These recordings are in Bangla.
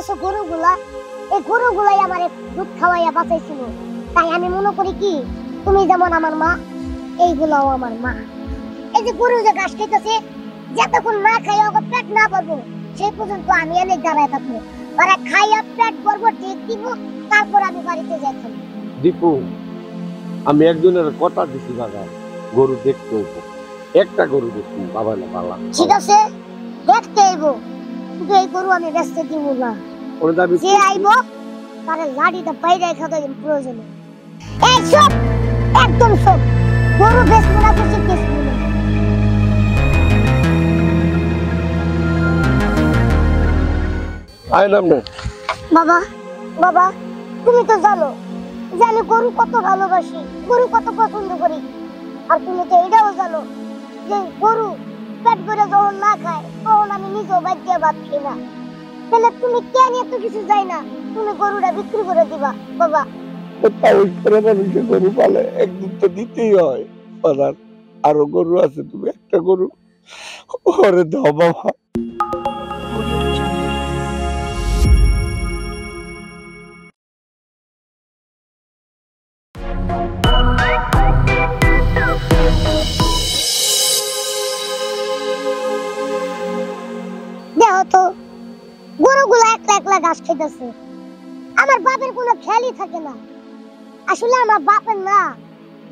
দেখতেছো গরুগুলা, এই গরুগুলাই আমারে দুধ খাওয়াইয়া বাঁচাইছিল। তাই আমি মনে করি কি তুমি যেমন আমার মা, এইগুলাও আমার মা। এই যে গরু যে ঘাস খাইতেছে, যতক্ষণ না খাইয়া ওকে পেট না ভরবো সেই পর্যন্ত আমি এনে দাঁড়ায় থাকবো। ওরা খাইয়া পেট ভরবো, ঠিক দিব, তারপর আমি বাড়িতে যাই খাবো। দীপু, আমি একজনের কথা দিছি দাদা, গরু দেখতে হইব, একটা গরু দেখবো বাবা না পালা। ঠিক আছে, দেখতে আইবো, কিন্তু এই গরু আমি ব্যস্ত দিব না। ওরে দাবি যে আইবো তারে লাঠিটা বাইরে খাওয়া প্রয়োজন। এই সব একদম সব গরু বেচবো না, কিছু বেচবো না। আয় নাম না বাবা, বাবা তুমি তো জানো যে আমি গরু কত ভালোবাসি, গরু কত পছন্দ করি। আর তুমি তো এটাও জানো যে গরু পেট ভরে যখন না খায় তখন আমি নিজেও বাদ দিয়ে ভাত খাই না। তাহলে তুমি কেন এত কিছু যাই না, তুমি গরুটা বিক্রি করে দিবা বাবা। মানুষের গরু পালে একদিন তো দিতেই হয়। আরো গরু আছে, তুমি একটা গরু ওরে দাও বাবা। দেখো তো গরুগুলা একলা একলা ঘাস খেতেছে, আমার বাপের কোনো খেয়ালই থাকে না। আসলে আমার বাপের না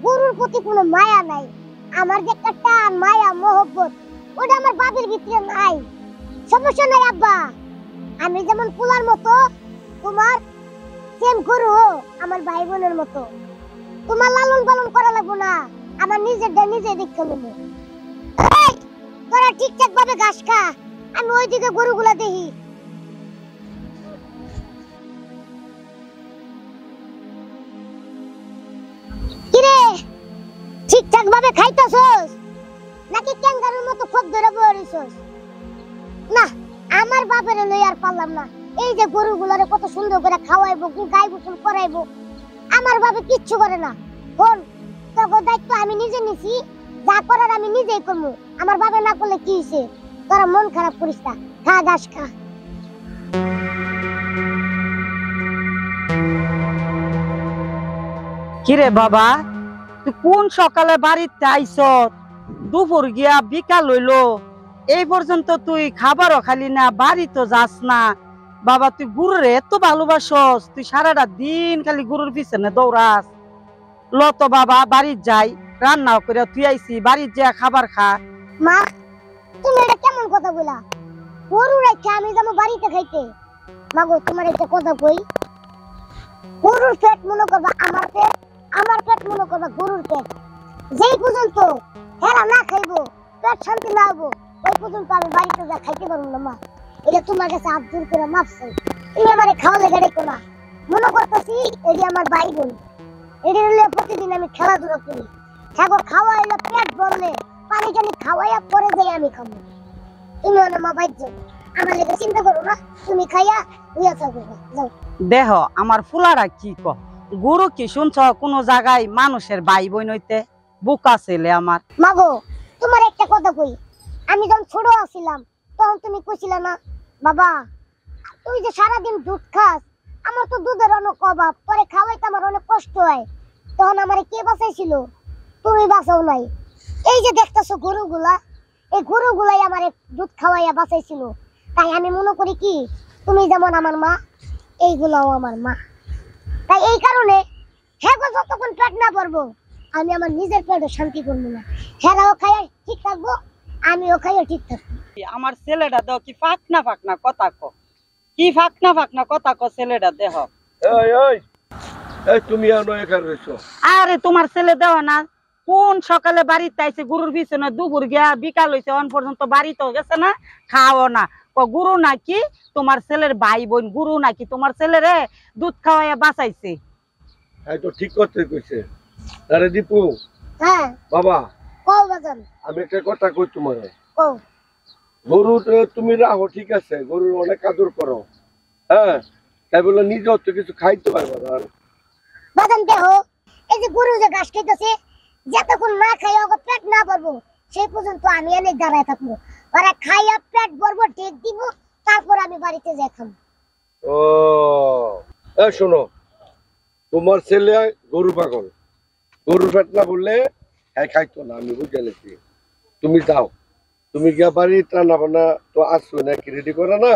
গরুর প্রতি কোনো মায়া নাই। আমার যে একটা টান, মায়া, মহব্বত ওটা আমার বাপের ভিতরে নাই। সমস্যা নাই আব্বা, আমি যেমন পোলার মতো তোমার সেম গরু আমার ভাই বোনের মতো। তোমার লালন পালন করা লাগবো না, আমার নিজেরটা নিজে দেখতে নেবো। তোরা ঠিকঠাক ভাবে ঘাস খা, আমি ওইদিকে গরুগুলা দেখি। কিরে ঠিকঠাক ভাবে খাইতাছস নাকি ক্যাঙ্গারুর মতো খোপ ধরে বইরিছস? না, আমার বাপের লই আর পারলাম না। এই যে গরুগুলারে কত সুন্দর করে খাওয়াইবো, গাই গোসল করাইবো, আমার বাপে কিচ্ছু করে না। কোন তোর দায়িত্ব আমি নিজে নিছি, যা করার আমি নিজেই করবো। আমার বাপে না করলে কি হইছে? তোরা মন খারাপ করিস না, খা ঘাস খা। কিরে বাবা, তুই কোন সকালে বাড়িতে আইস, দুপুর গিয়া বিকাল হইলো, এই পর্যন্ত তুই খাবারও খালি না, বাড়ি তো যাস না। বাবা তুই গরুর এত ভালোবাসস, তুই সারাটা দিন খালি গরুর পিছনে দৌড়াস। ল তো বাবা বাড়ি যাই, রান্নাও করে তুই আইসি, বাড়ি যা খাবার খা। মা তুমি এটা কেমন কথা বলা? গরু রেখে আমি যাবো বাড়িতে খাইতে? মাগো তোমার একটা কথা কই, গরুর পেট মনে করবা আমার পেট, আমার পেট মনে করবা গরুর পেট। যেই পর্যন্ত হেরা না খাইবো, পেট শান্তি না হবো, ওই পর্যন্ত আমি বাড়িতে যা খাইতে পারবো না। মা এটা তোমার কাছে হাত জোর করে মাপ চাই, তুমি আমারে খাওয়া লেগে রেখো না। মনে করতেছি এটি আমার ভাই বোন, এটি হলে প্রতিদিন আমি খেলাধুলা করি। হ্যাঁ খাওয়া হইলে পেট ভরলে পানি টানি খাওয়াইয়া পরে যাই আমি খাবো। তুমি মা বাইর আমার লেগে চিন্তা করো না, তুমি খাইয়া হইয়া থাকো। যাও দেহ আমার ফুলারা কি ক, গরু কি শুনছ কোন জায়গায় মানুষের ভাই বোন হইতে? বোকা ছেলে আমার। মাগো তোমার একটা কথা কই, আমি যখন ছোট আছিলাম তখন তুমি কইছিলে না বাবা তুই যে সারাদিন দুধ খাস, আমার তো দুধের অনেক অভাব, পরে খাওয়াইতে আমার অনেক কষ্ট হয়। তখন আমারে কে বাঁচাইছিল? তুমি বাঁচাও নাই। এই যে দেখতেছো গরুগুলা, এই গরুগুলাই আমারে দুধ খাওয়াইয়া বাঁচাইছিল। তাই আমি মনে করি কি তুমি যেমন আমার মা, এইগুলাও আমার মা। তাই এই কারণে হ্যাঁ যতক্ষণ পেট না ভরবো আমি আমার নিজের পেটে শান্তি করবো না। হেরাও খাইয়া ঠিক থাকবো, আমিও খাইয়া ঠিক থাকবো। আমার ছেলেটা দেহ কি ফাঁকনা ফাঁকনা কথা ক, কি ফাঁকনা ফাঁকনা কথা ক ছেলেটা দেহ। তুমি এখানে রয়েছো? আরে তোমার ছেলে দেহ না কোন সকালে বাড়িতে আইছে, গরুর পিছনে দুপুর গিয়া বিকাল হইছে, অন পর্যন্ত বাড়িতে গেছে না, খাও না। গুরু নাকি তোমার ছেলের ভাই বোন, গুরু নাকি তোমার ছেলেরে দুধ খাওয়াইয়া বাঁচাইছে। তো ঠিক করতে কইছে। আরে দীপু, হ্যাঁ বাবা কও বাজান, আমি একটা কথা কই তোমারে। কও। গরু তুমি রাখো ঠিক আছে, গরুর অনেক আদর করো, হ্যাঁ, তাই বলে নিজেও তো কিছু খাইতে পারবে না। বাজান দেখো এই যে গরু যে ঘাস খাইতেছে, যতক্ষণ না খাই ওকে পেট না ভরবো সেই পর্যন্ত আমি এনে দাঁড়ায় থাকবো। ওরা খাইয়া পেট ভরবো, ঠিক দিব, তারপর আমি বাড়িতে যাই খাবো। ও শোনো, তোমার ছেলে গরু পাগল, গরু পেট না বললে খাইতো না, আমি বুঝে গেছি। তুমি যাও, তুমি গিয়া বাড়ি রান্না বান্না তো আসছো না, কি রেডি করে না,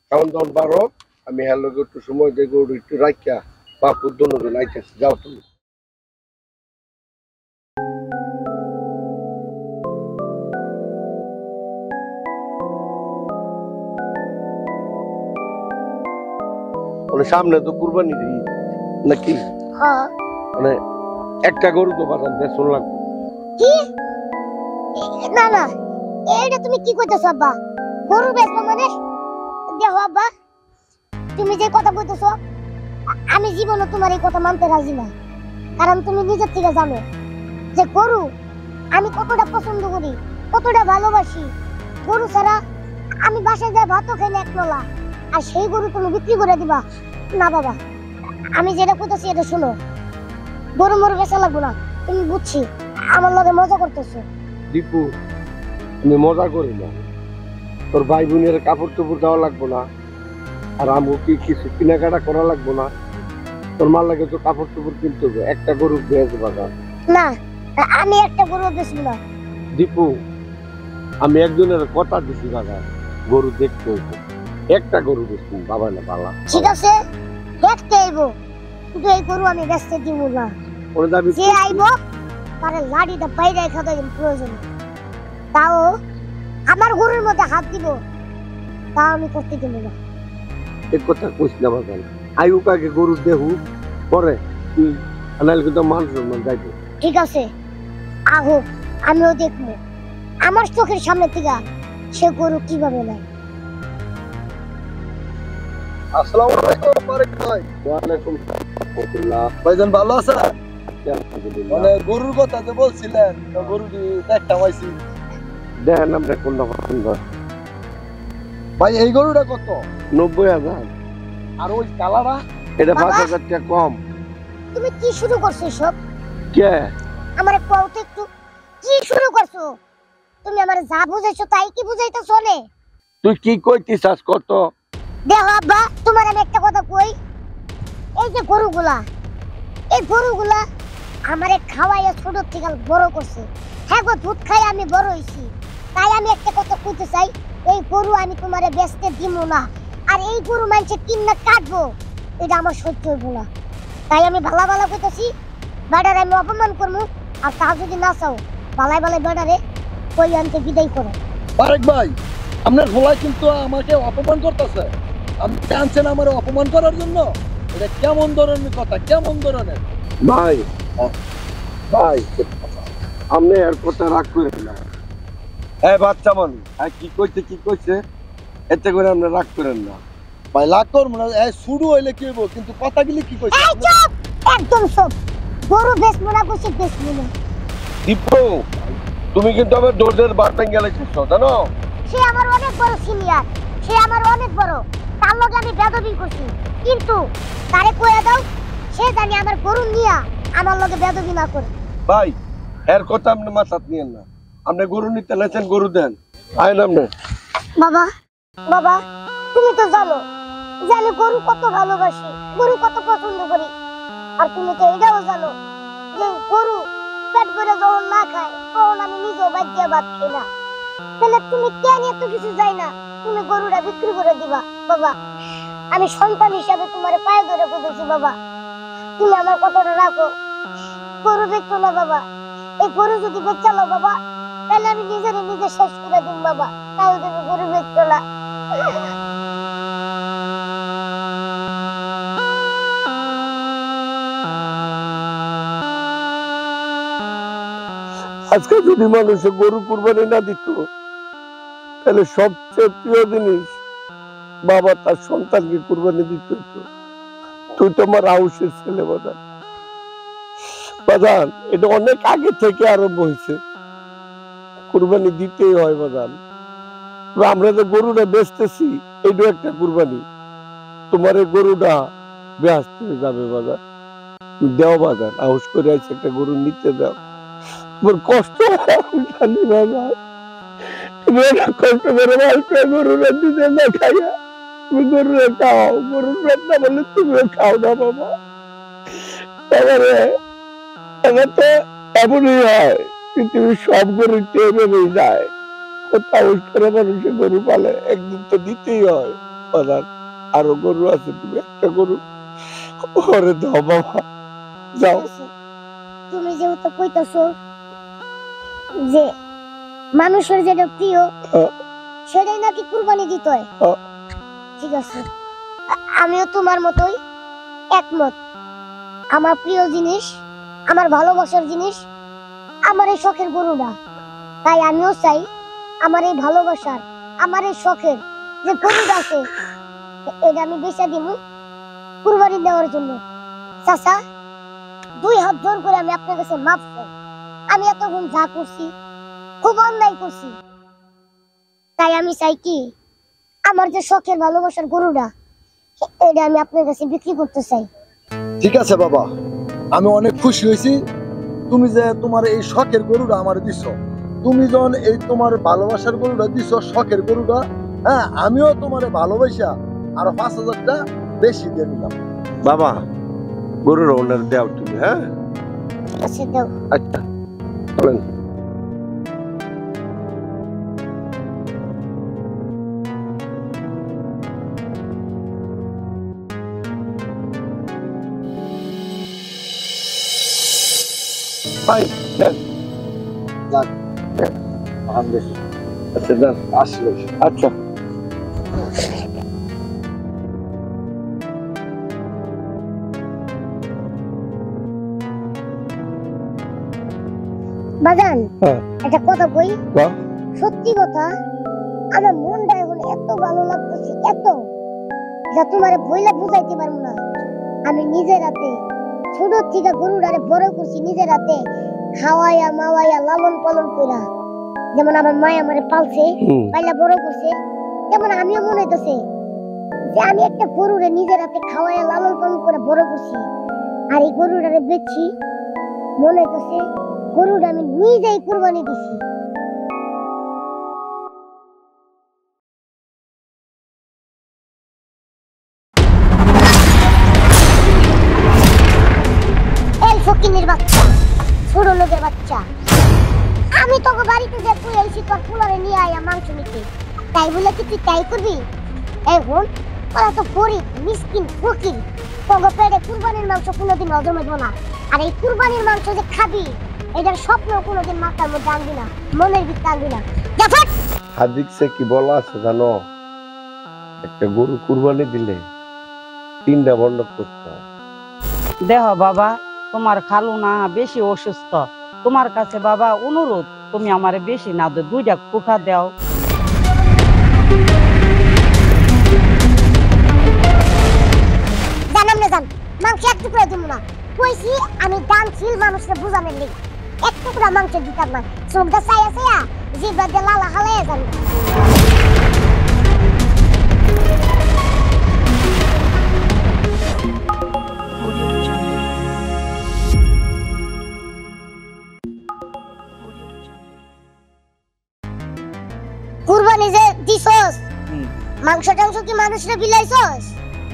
খাওয়ান দাওয়ান পারো। আমি হ্যালো একটু সময় দিয়ে গরু একটু রাখিয়া বাপুর দোনো লাইতেছি, যাও তুমি। সামনে তো কুরবানি ঈদ নাকি, হ্যাঁ মানে একটা গরু তো বাজার বেচন লাগবে। কি না না, এটা তুমি কি কইতেছো আব্বা? গরু বেচবো মানে? দেখো আব্বা, তুমি যে কথা কইতেছো আমি জীবনে তোমার এই কথা মানতে রাজি না। কারণ তুমি নিজের থেকে জানো যে গরু আমি কতটা পছন্দ করি, কতটা ভালোবাসি। গরু ছাড়া আমি বাসায় যাই ভাতও খাই না এক নলা, আর সেই গরু তুমি বিক্রি করে দিবা? না বাবা, আমি যেটা কইতেছি এটা শোনো। গরু মরু বেচা লাগবো না, তুমি বুঝছি আমার লগে মজা করতেছো। দীপু, আমি মজা করি না, তোর ভাই বোনের কাপড় চোপড় দেওয়া লাগবো না, আর আমু কি কিছু কেনাকাটা করা লাগবো না, তোর মার লাগে তো কাপড় চোপড় কিনতে হবে, একটা গরু বেচ বাজার। না, আমি একটা গরু বেচবো না। দীপু, আমি একজনের কথা দিছি বাজার, গরু দেখতে হইব, একটা গরু বেচবো, বাবা না বালা। ঠিক আছে, দেখতে আইবো, কিন্তু এই গরু আমি বেচতে দিব না। ওরে দাবি যে আইবো তারে লাঠিটা বাইরে খাওয়া প্রয়োজন, তাও আমার গরুর মধ্যে হাত দিব, তাও আমি করতে দিব না। এক কথা কইস না বাজার, আয়ুক আগে গরু দেহু পরে তুই, আনাইলে কিন্তু মান সম্মান যাইবে। ঠিক আছে, আহো, আমিও দেখবো আমার চোখের সামনে থেকে সে গরু কিভাবে নেয়। আসসালামু আলাইকুম মারেক ভাই। ওয়ালাইকুম আসসালাম। ভাইজান ভালো আছেন? আলহামদুলিল্লাহ। মানে গরুর কথা যে বলছিলেন, তো গরু দেখতে পাইছি। দেখেন আমরা কোনটা পছন্দ। ভাই এই গরুটা কত? 90,000। আর ওই কালারা? এটা বাবা। 5,000 টাকা কম। তুমি কি শুরু করছো সব? কে? আমার কও তো একটু, কি শুরু করছো? তুমি আমার যা বুঝাইছো তাই কি বুঝাইতে চলে? তুই কি কইতে চাস কত? দেখো আব্বা, তোমার আমি একটা কথা কই, এই যে গরুগুলা, এই গরুগুলা আমারে খাওয়াইয়া ছোট থেকে বড় করছে। হ্যাঁ গো, দুধ খাই আমি বড় হইছি। তাই আমি একটা কথা কইতে চাই, এই গরু আমি তোমারে বেচতে দিব না। আর এই গরু মানুষে কিন্না কাটবো, এটা আমার সহ্য হইব না। তাই আমি ভালা ভালা কইতেছি, বেড়ারে আমি অপমান করবো। আর তা যদি না চাও, বালাই বালাই বেড়ারে কই আনতে বিদায় করো। মারেক ভাই, আপনার ভোলাই কিন্তু আমাকে অপমান করতেছে। আপনি আনছেন আমার অপমান করার জন্য? এটা কেমন ধরনের কথা, কেমন ধরনের? ভাই, ভাই, আপনি আর কথা রাগ করেন না। এই বাচ্চা মানুষ, কি কইছে এতে করে আপনি রাগ করেন না। ভাই লাগ করবো না, শুরু হইলে কি হইব, কিন্তু কথাগুলি কি কইছে? এই চুপ, একদম চুপ। গরু বেচবো না কইছি, বেচবো না। দীপু, তুমি কিন্তু আমার দোষের বার্তান গেলে জানো? সে আমার অনেক বড় সিনিয়র, সে আমার অনেক বড়, তার লগে আমি বেদবি করছি। কিন্তু তারে কইয়া দাও, সে জানি আমার গরু নিয়া আমার লগে বেদবি না করে। ভাই, এর কথা আপনি মাথাত নিয়েন না। আপনি গরু নিতে লেছেন, গরু দেন। আইন আপনি। বাবা, বাবা, তুমি তো জানো যে আমি গরু কত ভালোবাসি, গরু কত পছন্দ করি। আর তুমি তো এটাও জানো যে গরু পেট ভরে যখন না খায় তখন আমি নিজেও বাদ দিয়ে ভাত খাই না। তাহলে তুমি কেন এত কিছু যাই না, তুমি গরুটা বিক্রি করে দিবা? বাবা, আমি সন্তান হিসাবে তোমার পায়ে ধরে বলেছি বাবা, তুমি আমার কথাটা রাখো। গরু বেচো না বাবা, এই গরু যদি বেচালো বাবা, তাহলে আমি নিজে শেষ করে দিন বাবা। তাও তুমি গরু বেচো না। আজকে যদি মানুষে গরু কুরবানি না দিত, তাহলে সবচেয়ে প্রিয় জিনিস বাবা তার সন্তানকে কুরবানি দিতে হতো। তুই তো আমার আউসের ছেলে বাজান। বাজান, এটা অনেক আগে থেকে আরম্ভ হয়েছে, কুরবানি দিতেই হয় বাজান। আমরা যে গরুটা বেচতেছি, এটাও একটা কুরবানি। তোমার এই গরুটা ব্যস্ত হয়ে যাবে বাজার, দেও বাজার, আউস করে আছে একটা গরু নিতে দাও। তোমার কষ্ট আমি জানি বাবা, তুমি কষ্ট করে গরুটা দিতে না খাইয়া তুমি গরুরে খাও, গরুর পেট না বললে তুমিও খাও না বাবা। এবারে এটা তো এমনই হয়, পৃথিবীর সব গরু এভাবেই যায়। কোথাও করে মানুষের গরু পালে, একদিন তো দিতেই হয়। আরো গরু আছে, তুমি একটা গরু ওরে দাও বাবা, যাও। তুমি যেহেতু কইতাছো যে মানুষের যেটা প্রিয় সেটাই নাকি কুরবানি দিতে হয়, ঠিক আছে, আমিও তোমার মতোই একমত। আমার প্রিয় জিনিস, আমার ভালোবাসার জিনিস আমার এই শখের গরুটা। তাই আমিও চাই আমার এই ভালোবাসার, আমার এই শখের যে গরুটা আছে এটা আমি বেচা দিব কুরবানি দেওয়ার জন্য। চাচা, 2 হাত জোর করে আমি আপনার কাছে মাফ চাই। আমি এতক্ষণ যা করছি খুব অন্যায় করছি। তাই আমি চাই কি আমার যে শখের ভালোবাসার গরুটা এটা আমি আপনার কাছে বিক্রি করতে চাই। ঠিক আছে বাবা, আমি অনেক খুশি হয়েছি তুমি যে তোমার এই শখের গরুটা আমার দিছ। তুমি যখন এই তোমার ভালোবাসার গরুটা দিছ, শখের গরুটা, হ্যাঁ আমিও তোমার ভালোবাসা আর 5,000টা বেশি দিয়ে নিলাম। বাবা গরুর ওনার দাও তুমি। হ্যাঁ ঠিক আছে, দাও। আচ্ছা চলেন। ভাই দেন। আচ্ছা দেন, আসলে আচ্ছা। বাজান, হ্যাঁ। একটা কথা কই, বাহ, সত্যি কথা, আমার মনটা এখন এত ভালো লাগতেছে, এত যা তোমার বইলা বুঝাইতে পারবো না। আমি নিজের হাতে ছোট থেকে গরুটারে বড় করছি, নিজের হাতে খাওয়াইয়া মাওয়াইয়া লালন পালন কইরা। যেমন আমার মা আমারে পালছে, পাইলা বড় করছে, তেমন আমিও মনে হইতেছে যে আমি একটা গরুরে নিজের হাতে খাওয়াইয়া লালন পালন করে বড় করছি। আর এই গরুটারে বেচছি, মনে হইতেছে গরুটা আমি নিজেই কুরবানি দিছি। এই ফকিনের বাচ্চা, ছোট লোকের বাচ্চা, আমি তোকে বাড়িতে যে তুই এই শীতকাল কুলারে নিয়ে আয়া মাংস নিতে, তাই বলে কি তুই তাই করবি? এই বোন, ওরা তো গরিব মিসকিন ফকির, তোকে পেটে কুরবানির মাংস কোনোদিন হজম হইব না। আর এই কুরবানির মাংস যে খাবি এটার স্বপ্ন কোনোদিন মাথার মধ্যে আনবি না, মনের ভিতরে আনবি না। হাদিসে কি বলা আছে জানো? একটা গরু কুরবানি দিলে 3টা বন্ধক করতে হয়। দেহ বাবা, তোমার খালু না বেশি অসুস্থ, তোমার কাছে বাবা অনুরোধ, তুমি আমারে বেশি না দে, 2টা কোঠা দাও। জানাম না জান, মাংস এক টুকরা দিব না, কইছি আমি দানশীল মানুষকে বুঝানোর লিগে এক টুকরা মাংস দিতাম না। চোখটা চাই আছে জিভা দিয়ে লালা হালাইয়া যান। কুরবানি যে দিছস, মাংস টাংস কি মানুষরে বিলাইছস?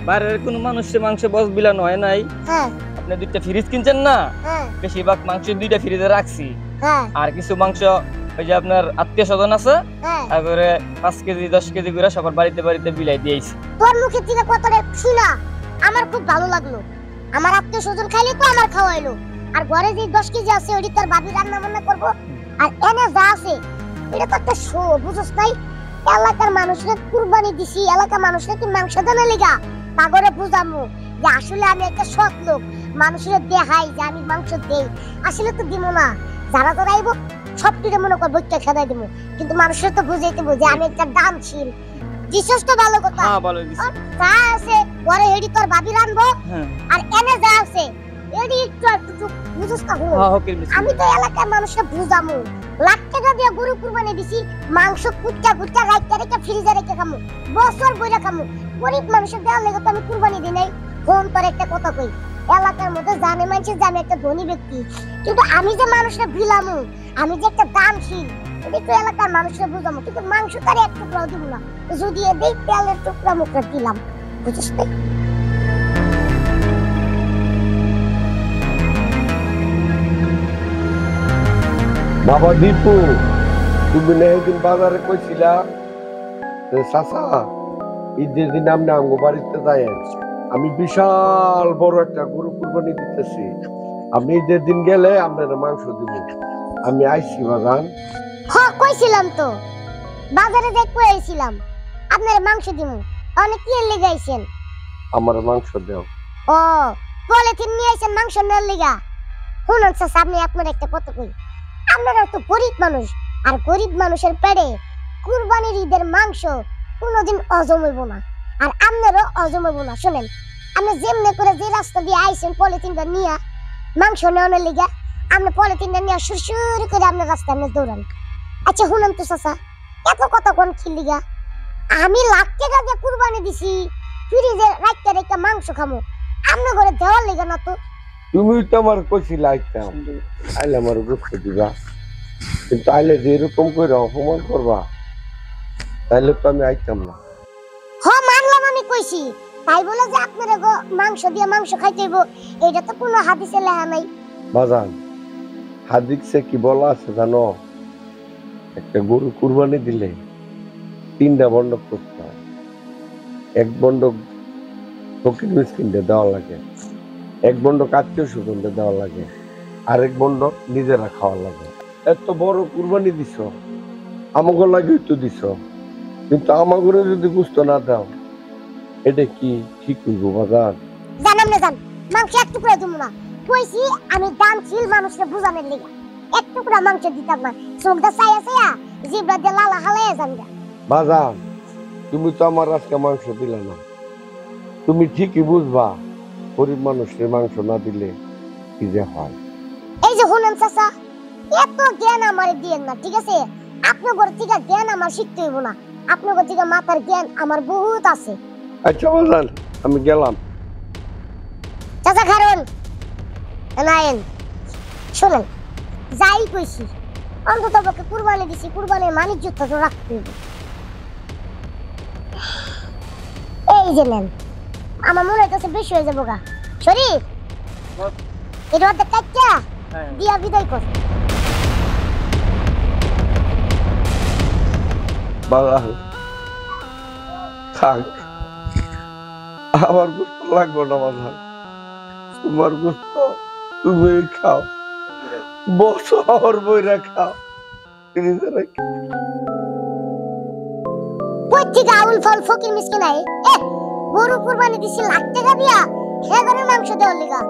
বাইরের কোনো মানুষের মাংস বস বিলানো হয় নাই। হ্যাঁ আপনি 2টা ফ্রিজ কিনছেন না, হ্যাঁ বেশিরভাগ মাংস 2টা ফ্রিজে রাখছি। হ্যাঁ আর কিছু মাংস ওই যে আপনার আত্মীয় স্বজন আছে, হ্যাঁ, তারপরে 5 কেজি 10 কেজি করে সবার বাড়িতে বাড়িতে বিলাই দিয়েছি। তোর মুখে থেকে কথাটা শুনা আমার খুব ভালো লাগলো। আমার আত্মীয় স্বজন খাইলে তো আমার খাওয়াইলো, আর ঘরে যে 10 কেজি আছে ওইটা তার ভাবি রান্না বান্না করবো। আর এনে যা আছে এটা তো একটা শো, বুঝছ নাই? এলাকার মানুষরা কুরবানি দিছি, এলাকার মানুষরা কি মাংস দেনা লেগা তাগরে বুঝামু যে আসলে আমি একটা সৎ লোক, মানুষের দেখাই যে আমি মাংস দেই। আসলে তো দিব না, যারা যারা আইব সবটিতে মনে কর বইটা খেদাই দিব, কিন্তু মানুষের তো বুঝাইতে যে আমি একটা দানশীল। দিছস তো ভালো কথা। হ্যাঁ ভালো দিছি। যা আছে ঘরে হেডি তোর ভাবি রানবো, হ্যাঁ আর এনে যা আছে এডি একটু বুঝছ না? হ্যাঁ ওকে মিস। আমি তো এলাকার মানুষকে বুঝামু, লাখ টাকা দিয়ে গরু কুরবানি দিছি, মাংস কুটটা কুটটা রাইতে রেখে ফ্রিজে রেখে খামু, বছর বইরা খামু। গরিব মানুষের দেওয়ার লেগে তো আমি কুরবানি দিই নাই। ফোন করে একটা কথা কই, এলাকার মধ্যে জানে মানুষ যে আমি একটা ধনী ব্যক্তি, কিন্তু আমি যে মানুষকে বিলামু, আমি যে একটা দানশীল, একটু এলাকার মানুষের বুঝাবো, কিন্তু মাংস তার এক টুকরাও দিব না। যদি এদিক তেলের টুকরা মুখে দিলাম, বুঝিস না? বাবা দীপু, তুমি না একদিন বাজারে কইছিলা চাচা ঈদের দিন আপনি আমগো বাড়িতে যায়েন, আমি বিশাল বড় একটা গরু কুরবানি দিতেছি, আপনি ঈদের দিন গেলে আপনার মাংস দিব। আমি আইছি বাজান। হ্যাঁ কইছিলাম তো, বাজারে যাই কইছিলাম আপনার মাংস দিব। অনেক কি লেগাইছেন? আমার মাংস দাও। ও পলিথিন নিয়ে আইছেন মাংস নেওয়ার লিগা? শুনুন চাচা, আপনি আপনার একটা কথা কই, আপনারা তো গরিব মানুষ, আর গরিব মানুষের পেটে কুরবানির ঈদের মাংস কোনোদিন হজম হইব না, আর আপনারও হজম হইব না। শুনেন, আপনি যেমনি করে যে রাস্তা দিয়ে আইছেন পলিথিনটা নিয়ে মাংস নেওয়ার লিগা, আপনি পলিথিনটা নিয়ে সুরসুর করে আপনার রাস্তায় আপনি দৌড়ান। আচ্ছা শুনেন তো চাচা, এত কথা কোন কি লিগা? আমি লাখ টাকা দিয়ে কুরবানি দিছি, ফ্রিজে রাখতে রেখে মাংস খামো, আপনার ঘরে দেওয়ার লিগা না তো? তুমি তো আমার কইছিলা আইতাম, আইলে আমার গোস্ত দিবা, কিন্তু আইলে যে এরকম করে অপমান করবা তাইলে তো আমি আইতাম না। হ্যাঁ মানলাম, আমি কইছি, তাই বলে যে আপনারা মাংস দিয়ে মাংস খাইতেইব এটা তো কোনো হাদিসে লেখা নাই। বাজান, হাদিসে কি বলা আছে জানো? একটা গরু কুরবানি দিলে 3টা বন্ধক করতে হয়। এক বন্ধক ফকির মিসকিনকে দেওয়া লাগে, এক বন্ধক আত্মীয় স্বজনকে দেওয়া লাগে, আরেক বন্ধক নিজেরা খাওয়া লাগে। এত বড় কুরবানি দিছ, আমাকে লাগে তো দিছ, কিন্তু আমাকে যদি গুস্ত না দাও এটা কি ঠিক হইব বাজান? জানাম না জান, মাংস এক টুকরা দিব না কইছি, আমি দানশীল মানুষকে বুঝানোর লিগা এক টুকরা মাংস দিতাম না। চোখটা চাইয়া চাইয়া জিব্রা দিয়ে লালা হালাইয়া যান গা। বাজান, তুমি তো আমার আজকে মাংস দিলে না, তুমি ঠিকই বুঝবা গরিব মানুষের মাংস না দিলে কি যে হয়। এই যে শুনেন চাচা, এত জ্ঞান আমার দিয়েন না, ঠিক আছে? আপনার ঘর থেকে জ্ঞান আমার শিখতে হইব না, আপনার ঘর থেকে মাথার জ্ঞান আমার বহুত আছে। আচ্ছা বাজান, আমি গেলাম। চাচা খারুন নাইন, শুনেন, যাই কইছি অন্তত পক্ষে কুরবানি দিছি, কুরবানির মানিজ্যতা তো রাখতে হইব। এই যে নেন, আমার মনে হইতেছে বেশি হয়ে যাবো গা। শরীফ, এটা অর্ধেক কাটটা দিয়া বিদায় কর। বাজান থাক, আমার গুস্ত লাগবে না বাজান, তোমার গুস্ত তুমি খাও, বছর বইরা খাও। কই থেকে আউল ফল ফকির মিসকিন আই? গরু কুরবানি দিছি লাখ টাকা দিয়া, খেগরের মাংস দেওয়ার লিগা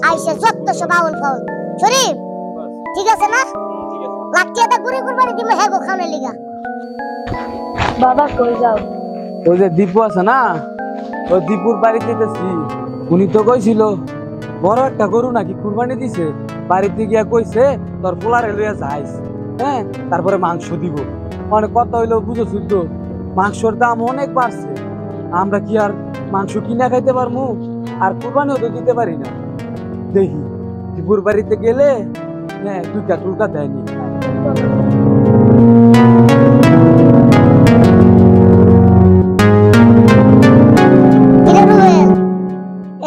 আইসে যত সব আউল ফল। শরীফ ঠিক আছে না? লাখ টাকা গরু কুরবানি দিমে হেগো খাওয়ানোর লিগা। বাবা কই যাও? ওই যে দীপু আছে না, ওই দীপুর বাড়িতে গেছি, উনি তো কইছিল বড় একটা গরু নাকি কুরবানি দিছে, বাড়িতে গিয়া কইছে তোর পোলারে লইয়া যাইস, হ্যাঁ তারপরে মাংস দিব। অনেক কথা হইলো, বুঝেছিল তো মাংসর দাম অনেক বাড়ছে, আমরা কি আর মাংস কিনা খাইতে পারমু? আর কুরবানিও তো দিতে পারি না। দেখি দীপুর বাড়িতে গেলে হ্যাঁ 2টা টুলকা দেয়নি।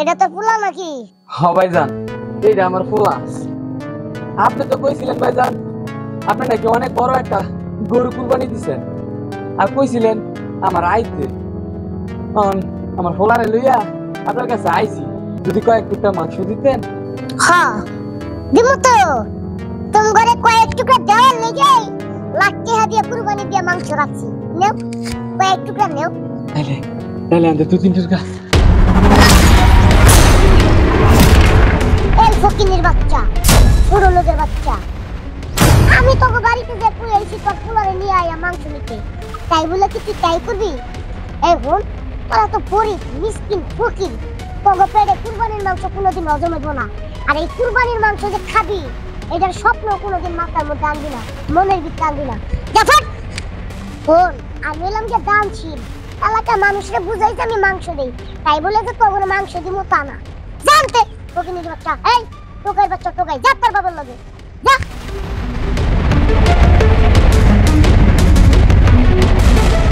এটা তো ফুলা নাকি? হ্যাঁ ভাইজান, এইটা আমার পোলা। আপনি তো কইছিলেন ভাইজান আপনি নাকি অনেক বড় একটা গরু কুরবানি দিছেন, আর কইছিলেন আমার আইতে। আমার পোলারে লইয়া আপনার কাছে আইছি, যদি কয়েক টুকরা মাংস দিতেন। হ্যাঁ দিমু তো, তুমি ঘরে কয়েক টুকরা দেওয়ার লেগে লাখ টাকা দিয়ে কুরবানি দিয়ে মাংস রাখছি, নেও কয়েক টুকরা নেও। তাহলে আনতে 2-3 টুকরা। এই ফকিনের বাচ্চা, পুরো লোকের বাচ্চা, আমি তোকে বাড়িতে যে পুরো এসে তোর পোলারে নিয়ে আয়া মাংস নিতে, তাই বলে কি তুই তাই করবি? এখন তোরা তো গরিব মিসকিন ফকির, তোকে পেটে কুরবানির মাংস কোনোদিন হজম হইব না। আর এই কুরবানির মাংস যে খাবি এটার স্বপ্ন কোনোদিন মাথার মধ্যে আনবি না, মনের ভিতরে আনবি না। দেখো ফোন, আমি এলাম যে দানশীল, এলাকার মানুষরা বুঝাইছে আমি মাংস দেই, তাই বলে যে তোর মাংস দিব তা না। জানতে ফকিনের বাচ্চা, এই টোকাই বাচ্চা টোকাই, যা তোর বাবার লগে যা।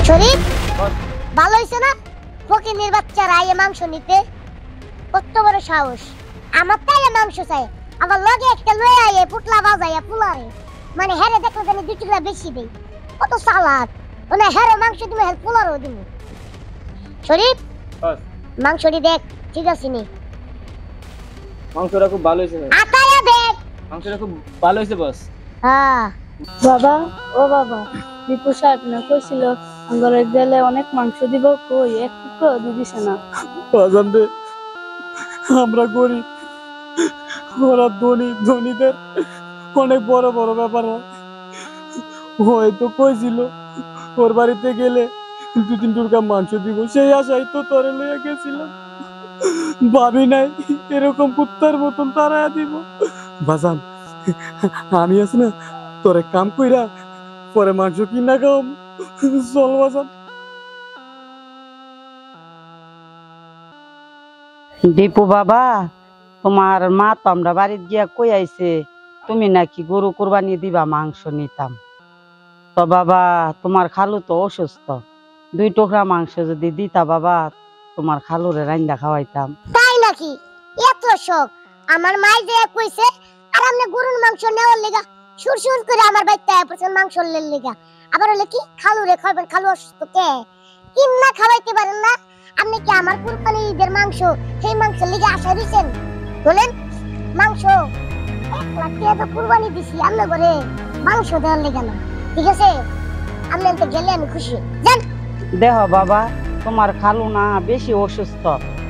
শরীফ ভালো হইছে না ফকিনের বাচ্চারা আইয়ে মাংস নিতে কত বড় সাহস আমার তাই মাংস চাই আবার লগে একটা লয়ে আইয়ে পুটলা বাজাইয়া পুলারে মানে হেরে দেখলে জানি 2 টুকরা বেশি দেই কত সালাদ মানে হেরে মাংস দিমু হের পুলারও দিমু শরীফ বস মাংসটি দেখ ঠিক আছে নি মাংসটা খুব ভালো হয়েছে আতায়া দেখ মাংসটা খুব ভালো হয়েছে বস হ্যাঁ বাবা ও বাবা দীপু সাহেব না কইছিল ঘরে গেলে অনেক মাংস দিব কই এক টুকরো দিদিছে না বাজান রে আমরা গরিব ওরা ধনী ধনীদের অনেক বড় বড় ব্যাপার হয় হয়তো কইছিল ওর বাড়িতে গেলে 2-3 টুকরা মাংস দিব সেই আশাই তো তোরে লইয়া গেছিলাম ভাবি নাই এরকম কুত্তার মতন তারায়া দিব বাজান আমি আছি না তোর এক কাম কইরা পরে মাংস কিনা খাওয়াম চল বাজান দীপু বাবা তোমার মা তো আমরা বাড়িতে গিয়া কই আইছে তুমি নাকি গরু কুরবানি দিবা মাংস নিতাম তো বাবা তোমার খালু তো অসুস্থ 2 টুকরা মাংস যদি দিতা বাবা তোমার খালুরে রান্না খাওয়াইতাম তাই নাকি এত শখ আমার মাই যে কইছে আর আমনে গরুর মাংস নেওয়ার লাগা সুর করে আমার বাইতে পছন্দ মাংস লের লাগা আবার হলে কি খালু রে খাবেন খালু অসুস্থ কে কিন্না খাওয়াইতে পারেন না আপনি কি আমার কুরবানি ঈদের মাংস সেই মাংস লাগা আশা দিছেন বলেন মাংস 1 লাখ টাকা তো কুরবানি দিছি আমনে করে মাংস দেওয়ার লাগা না ঠিক আছে আপনি তো গেলে আমি খুশি যান দেহ বাবা তোমার খালু না বেশি অসুস্থ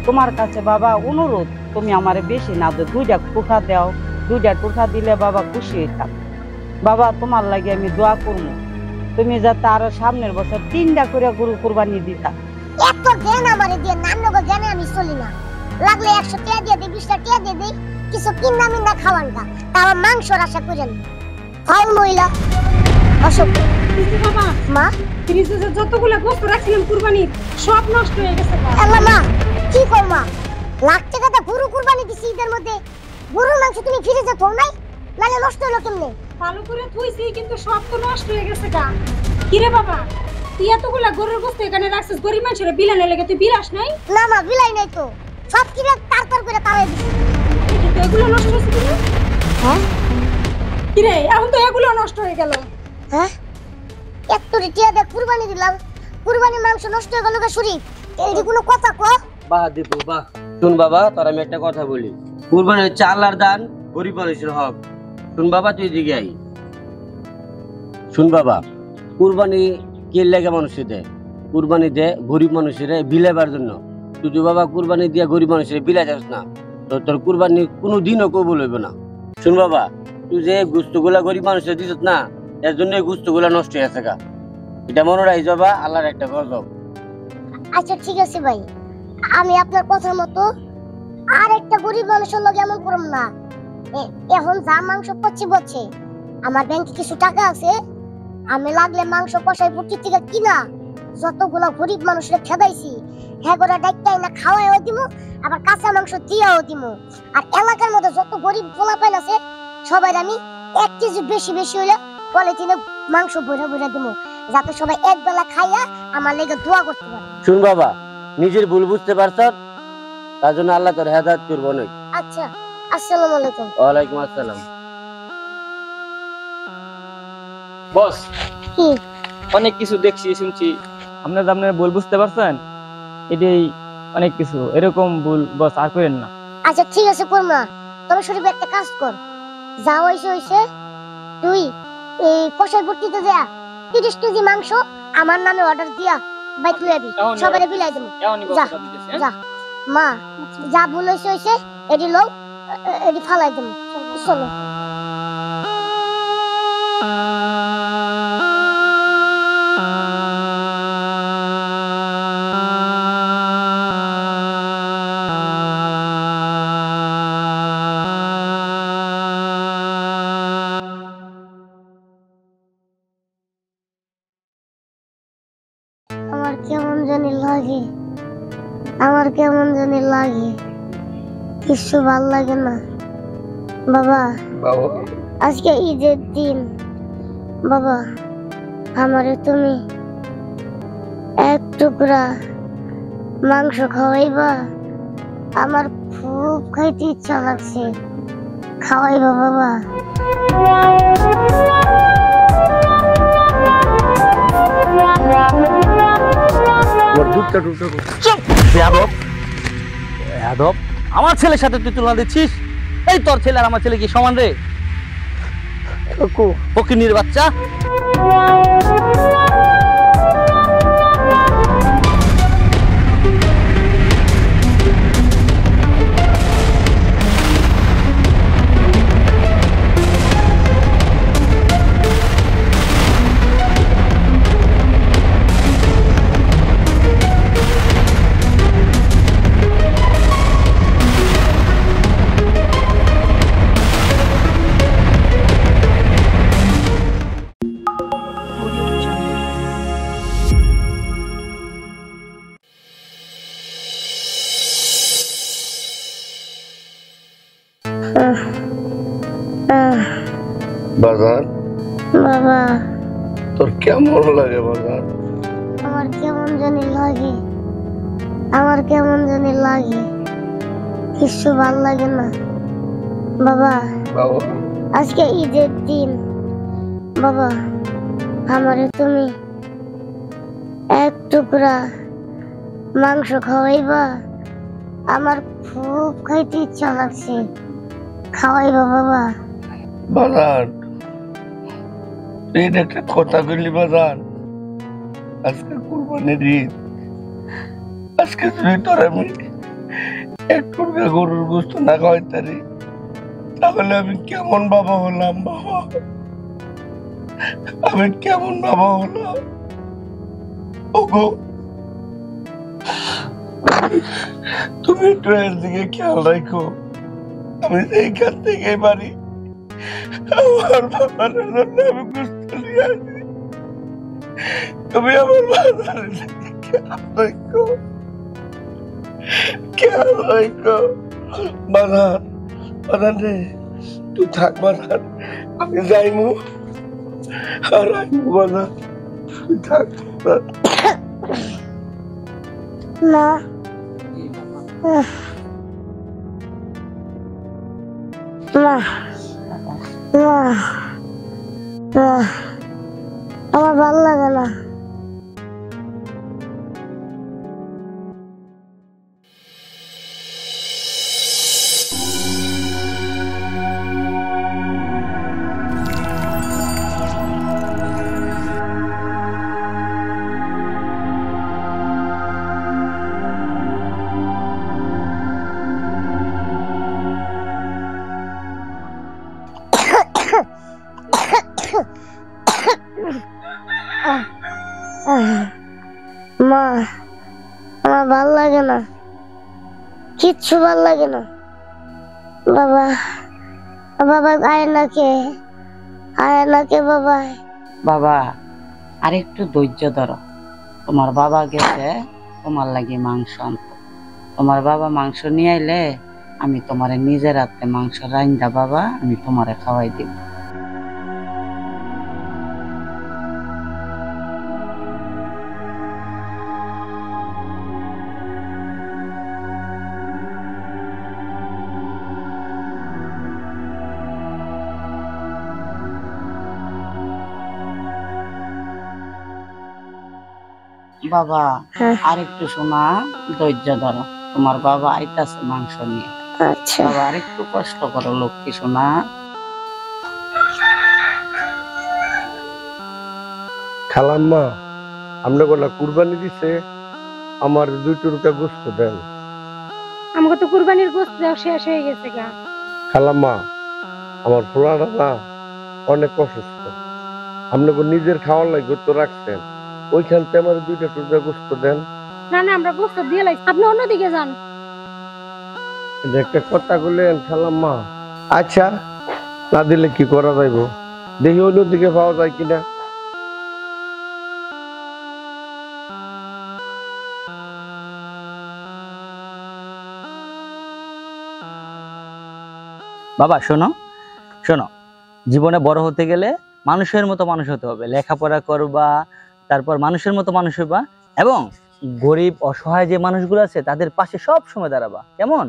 তোমার কাছে বাবা অনুরোধ তুমি আমারে বেশি না দে 2টা টুকরা দাও 2টা টুকরা দিলে বাবা খুশি হইতাম বাবা তোমার লাগে আমি দোয়া করবো তুমি যাতে আরো সামনের বছর 3টা করে গরু কুরবানি দিতা এত জ্ঞান আমারে দিয়ে নান্নগো জ্ঞানে আমি চলি না লাগলে 100 টাকা দিয়ে দিই 20 টাকা দিয়ে দিই কিছু কিনা মিনা খাওয়ান গা তাও মাংসর আশা করেন ফাউল মহিলা অসুখ বাবা মা ফ্রিজে যতগুলো গোস্ত রাখছিলাম কুরবানির সব নষ্ট হয়ে গেছে আল্লাহ মা কি কর মা লাখ টাকা তো গরু কুরবানি দিছি ঈদের মধ্যে গরুর মাংস তুমি ফ্রিজে থও নাই নালে নষ্ট হলো কেমনে ভালো করে থুইছি কিন্তু সব তো নষ্ট হয়ে গেছে গা কিরে বাবা তুই এতগুলা গরুর গোস্ত এখানে রাখছিস গরিব মানুষের বিলানে লেগে তুই বিরাস নাই না মা বিলাই নাই তো সব কিরে তার করে তারাই দিছি কিন্তু এগুলো নষ্ট হয়েছে কিরে হ্যাঁ কিরে এখন তো এগুলো নষ্ট হয়ে গেল হ্যাঁ এত টিয়া দে কুরবানি দিলাম কুরবানির মাংস নষ্ট হয়ে গেল গা শরীফ এই যে কোনো কথা কো বাহ দীপু বাহ শুন বাবা তোর আমি একটা কথা বলি কুরবানি হচ্ছে আল্লাহর দান গরিব মানুষের হক শুন বাবা তুই দিকে আই শুন বাবা কুরবানি কে লেগে মানুষের দেয় কুরবানি দেয় গরিব মানুষের বিলাইবার জন্য তুই বাবা কুরবানি দিয়ে গরিব মানুষের বিলাই যাস না তো তোর কুরবানি কোনো দিনও কবুল হইব না শুন বাবা তুই যে গুস্তগুলা গরিব মানুষের দিস না এর জন্য গুস্তগুলা নষ্ট হয়ে আছে গা এটা মনে রাখি যাবা আল্লাহর একটা গজব আচ্ছা ঠিক আছে ভাই আমি আপনার কথার মতো আর একটা গরিব মানুষের লগে এমন করব না এখন যা মাংস পচছে আমার ব্যাংকে কিছু টাকা আছে আমি লাগলে মাংস কষাই পুটি থেকে কিনা যতগুলো গরিব মানুষের খেদাইছি হ্যাঁ করে ডাইটাই না খাওয়াইও দিমু আবার কাঁচা মাংস দিয়াও দিমু আর এলাকার মধ্যে যত গরিব পোলাপাইন আছে সবাই আমি 1 কেজি বেশি বেশি হইলে পলিথিনে মাংস ভরে ভরে দিমু যাতে সবাই এক বেলা খাইয়া আমার লেগে দোয়া করতে পারে শুন বাবা নিজের ভুল বুঝতে পারছ তার জন্য আল্লাহ তোর হেদায়েত করবো অনেক আচ্ছা আসসালামু আলাইকুম ওয়ালাইকুম আসসালাম বস কি অনেক কিছু দেখছি শুনছি আপনার ভুল বুঝতে পারছেন এটাই অনেক কিছু এরকম ভুল বস আর করেন না আচ্ছা ঠিক আছে করমা তবে শরীফ একটা কাজ কর যা হইছে তুই এই কষাই ভর্তিতে যা 30 কেজি মাংস আমার নামে অর্ডার দিয়া বাইক লই আবি সবারে বিলাই দেব যা যা মা যা ভুল হইছে এডি লও এডি ফালাই দেব চলো আমার কেমন জানি লাগে কিছু ভাল লাগে না বাবা বাবা আজকে ঈদের দিন বাবা আমারে তুমি টুকরা মাংস খাওয়াইবা? আমার খুব খাইতে ইচ্ছা লাগছে, খাওয়াইবা বাবা? আমার ছেলের সাথে তুই তুলনা দিচ্ছিস? এই তোর ছেলে আর আমার ছেলে কি সমান রে? ফকিনীর বাচ্চা। বাজার বাবা, তোর কেমন লাগে বাজার? আমার কেমন জানি লাগে, আমার কেমন জানি লাগে, কিছু ভাল লাগে না বাবা। বাবা, আজকে ঈদের দিন বাবা, আমারে তুমি এক টুকরা মাংস খাওয়াইবা? আমার খুব খাইতে ইচ্ছা লাগছে, খাওয়াইবা বাবা? বাজার তুই একটা কথা বললি বাজার, আজকে কুরবানির ঈদ, আজকে যদি তোর আমি এক টুকরা গরুর গোস্ত না খাওয়াইতারি তাহলে আমি কেমন বাবা হলাম বাবা? আমি কেমন বাবা হলাম? ওগো, তুমি একটু এর দিকে খেয়াল রাখো। আমি এইখান থেকে পারি আমার বাবার জন্য আমি গোস্ত নিয়ে আসি। তুমি আমার বাবার দিকে খেয়াল রাখো, খেয়াল রাখো। বাজার বাজার রে, তুই থাক বাজার, আমি যাইমু আর আইমু বাজার, তুই থাক বাজার। না, না, না, না, আমার ভালো লাগে না। মা, আমার ভাল লাগে না, কিচ্ছু ভাল লাগে না বাবা। বাবা আয় না কে, আয় না কে বাবা? বাবা আর একটু ধৈর্য ধরো, তোমার বাবা গেছে তোমার লাগি মাংস আনতে। তোমার বাবা মাংস নিয়ে আইলে আমি তোমারে নিজের হাতে মাংস রাইন্দা বাবা আমি তোমারে খাওয়াই দিব। বাবা আর একটু শোনা, ধৈর্য ধরো, তোমার বাবা আইতাছে মাংস নিয়ে। আচ্ছা বাবা আর একটু কষ্ট করো লক্ষ্মী শোনা। খালাম্মা, আমরা গোলা কুরবানি দিছে, আমার 2 টুকরা গোস্ত দেন। আমাকে তো কুরবানির গোশত শেষ হয়ে গেছে গা। খালাম্মা, আমার পোলাটা না অনেক অসুস্থ, আপনাকে নিজের খাওয়ার লাগে তো রাখছেন, ওইখান থেকে আমার 2 টুকরা গোস্ত দেন। না না, আমরা গোশত দিয়ে লাগছি, আপনি অন্যদিকে যান। এটা একটা কথা বললেন খালাম্মা। আচ্ছা, না দিলে কি করা যাইব, দেখি অন্যদিকে পাওয়া যায় কিনা। বাবা শোনো শোনো, জীবনে বড় হতে গেলে মানুষের মতো মানুষ হতে হবে, লেখাপড়া করবা, তারপর মানুষের মতো মানুষ হবা এবং গরিব অসহায় যে মানুষগুলো আছে তাদের পাশে সব সময় দাঁড়াবা, কেমন?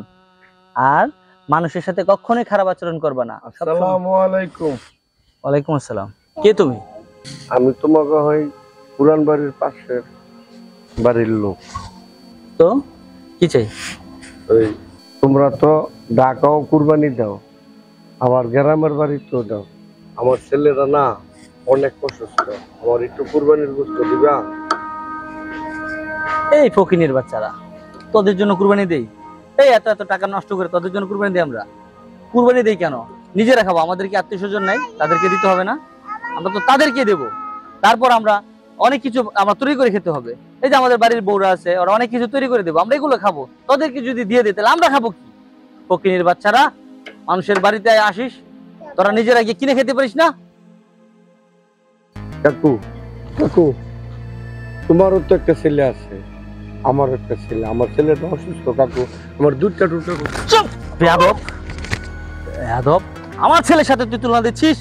আর মানুষের সাথে কখনোই খারাপ আচরণ করবা না। আসসালামু আলাইকুম। ওয়ালাইকুম আসসালাম। কে তুমি? আমি তোমাকে হয় পুরান বাড়ির পাশের বাড়ির লোক। তো কি চাই? ওই তোমরা তো ঢাকাও কুরবানি দাও, আবার গ্রামের বাড়িতেও দাও। আমার ছেলেরা না অনেক অসুস্থ, আমার একটু কুরবানির গোশত দিবা? এই ফকিনের বাচ্চারা, তোদের জন্য কুরবানি দেই? এই এত এত টাকা নষ্ট করে তোদের জন্য কুরবানি দেই আমরা? কুরবানি দেই কেন? নিজেরা খাবো, আমাদের কি আত্মীয় স্বজন নাই? তাদেরকে দিতে হবে না? আমরা তো তাদেরকে দেব। তারপর আমরা অনেক কিছু আমরা তৈরি করে খেতে হবে। এই যে আমাদের বাড়ির বউরা আছে, ওরা অনেক কিছু তৈরি করে দেবো, আমরা এগুলো খাবো। তোদেরকে যদি দিয়ে দিই তাহলে আমরা খাবো কি? ফকিনের বাচ্চারা, মানুষের বাড়িতে আসিস, তোরা নিজেরা গিয়ে কিনে খেতে পারিস না? কাকু কাকু, তোমারও তো একটা ছেলে আছে, আমারও একটা ছেলে। আমার ছেলেটা অসুস্থ কাকু, আমার দুধটা টুকটা। চুপ বেয়াদব, বেয়াদব! আমার ছেলের সাথে তুই তুলনা দিচ্ছিস?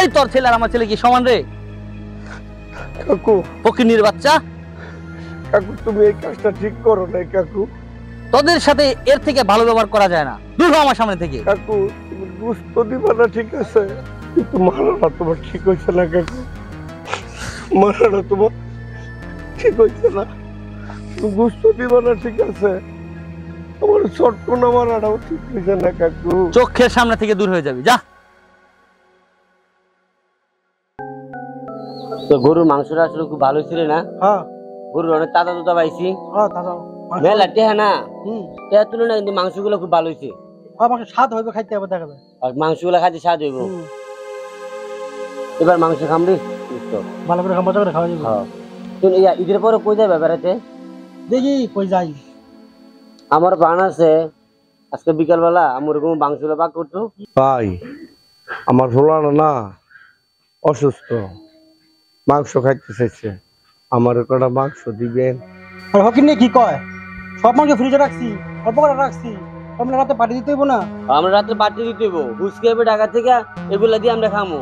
এই তোর ছেলে আর আমার ছেলে কি সমান রে? কাকু ফকিনীর বাচ্চা, কাকু তুমি এই কাজটা ঠিক করো না কাকু। তোদের সাথে এর থেকে ভালো ব্যবহার করা যায় না। দূর হ আমার সামনে থেকে। কাকু তুমি গোশত দিবা না ঠিক আছে, কিন্তু মারাটা তোমার ঠিক হয়েছে না কাকু, মারাটা তোমার ঠিক হয়েছে না। তুমি গোশত দিবা না ঠিক আছে, আমার ছোট্ট না মারাটাও ঠিক হয়েছে না কাকু। চোখের সামনে থেকে দূর হয়ে যাবি, যা। তো গরুর মাংসটা আসলে খুব ভালো ছিল না? হ্যাঁ গরুর অনেক তাজা দুধ পাইছি, হ্যাঁ দাদা, মেলা টেহা না, টেহার তুলনায় কিন্তু মাংসগুলো খুব ভালো হয়েছে। আমাকে স্বাদ হইবে, খাইতে হবে, দেখা যায়। আর মাংসগুলো খাইতে স্বাদ হইব। এবার মাংস খামবি? ভালো করে মজা করে খাওয়া যাবে। হ্যাঁ। তুই ঈদের পরে কই যাবে বেড়াতে? দেখি কই যাই। আমার বান আছে, আজকে বিকালবেলা আমার এরকম মাংসগুলো পাক করতো। ভাই আমার ফোলানো না অসুস্থ, মাংস খাইতে চাইছে, আমার কটা মাংস দিবেন? আর হকিন নিয়ে কি কয়? সব মাংস ফ্রিজে রাখছি, অল্প করে রাখছি, আমরা রাতে পাঠিয়ে দিতে হইব না? আমরা রাতে পাঠিয়ে দিতে হইব, হুসকে হবে ঢাকা থেকে, এগুলা দিয়ে আমরা খামো।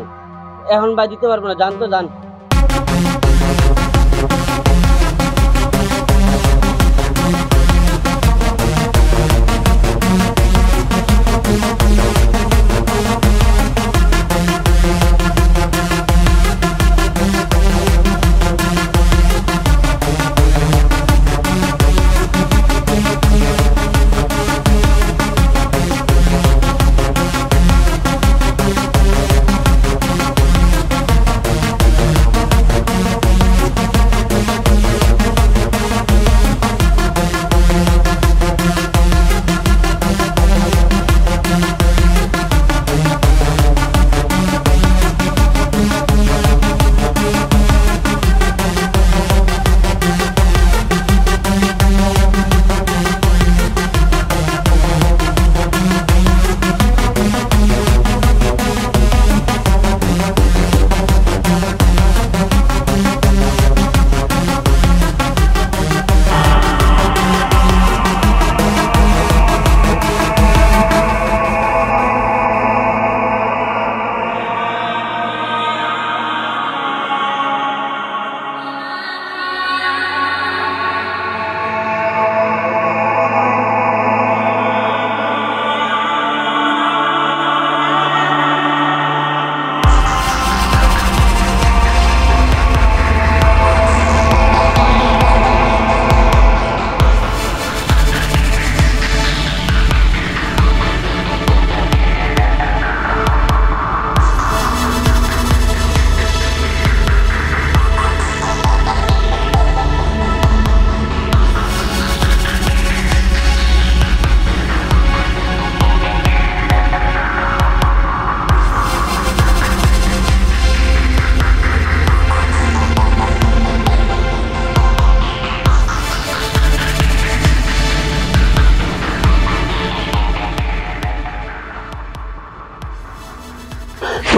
এখন বাই দিতে পারবো না, জান তো জান।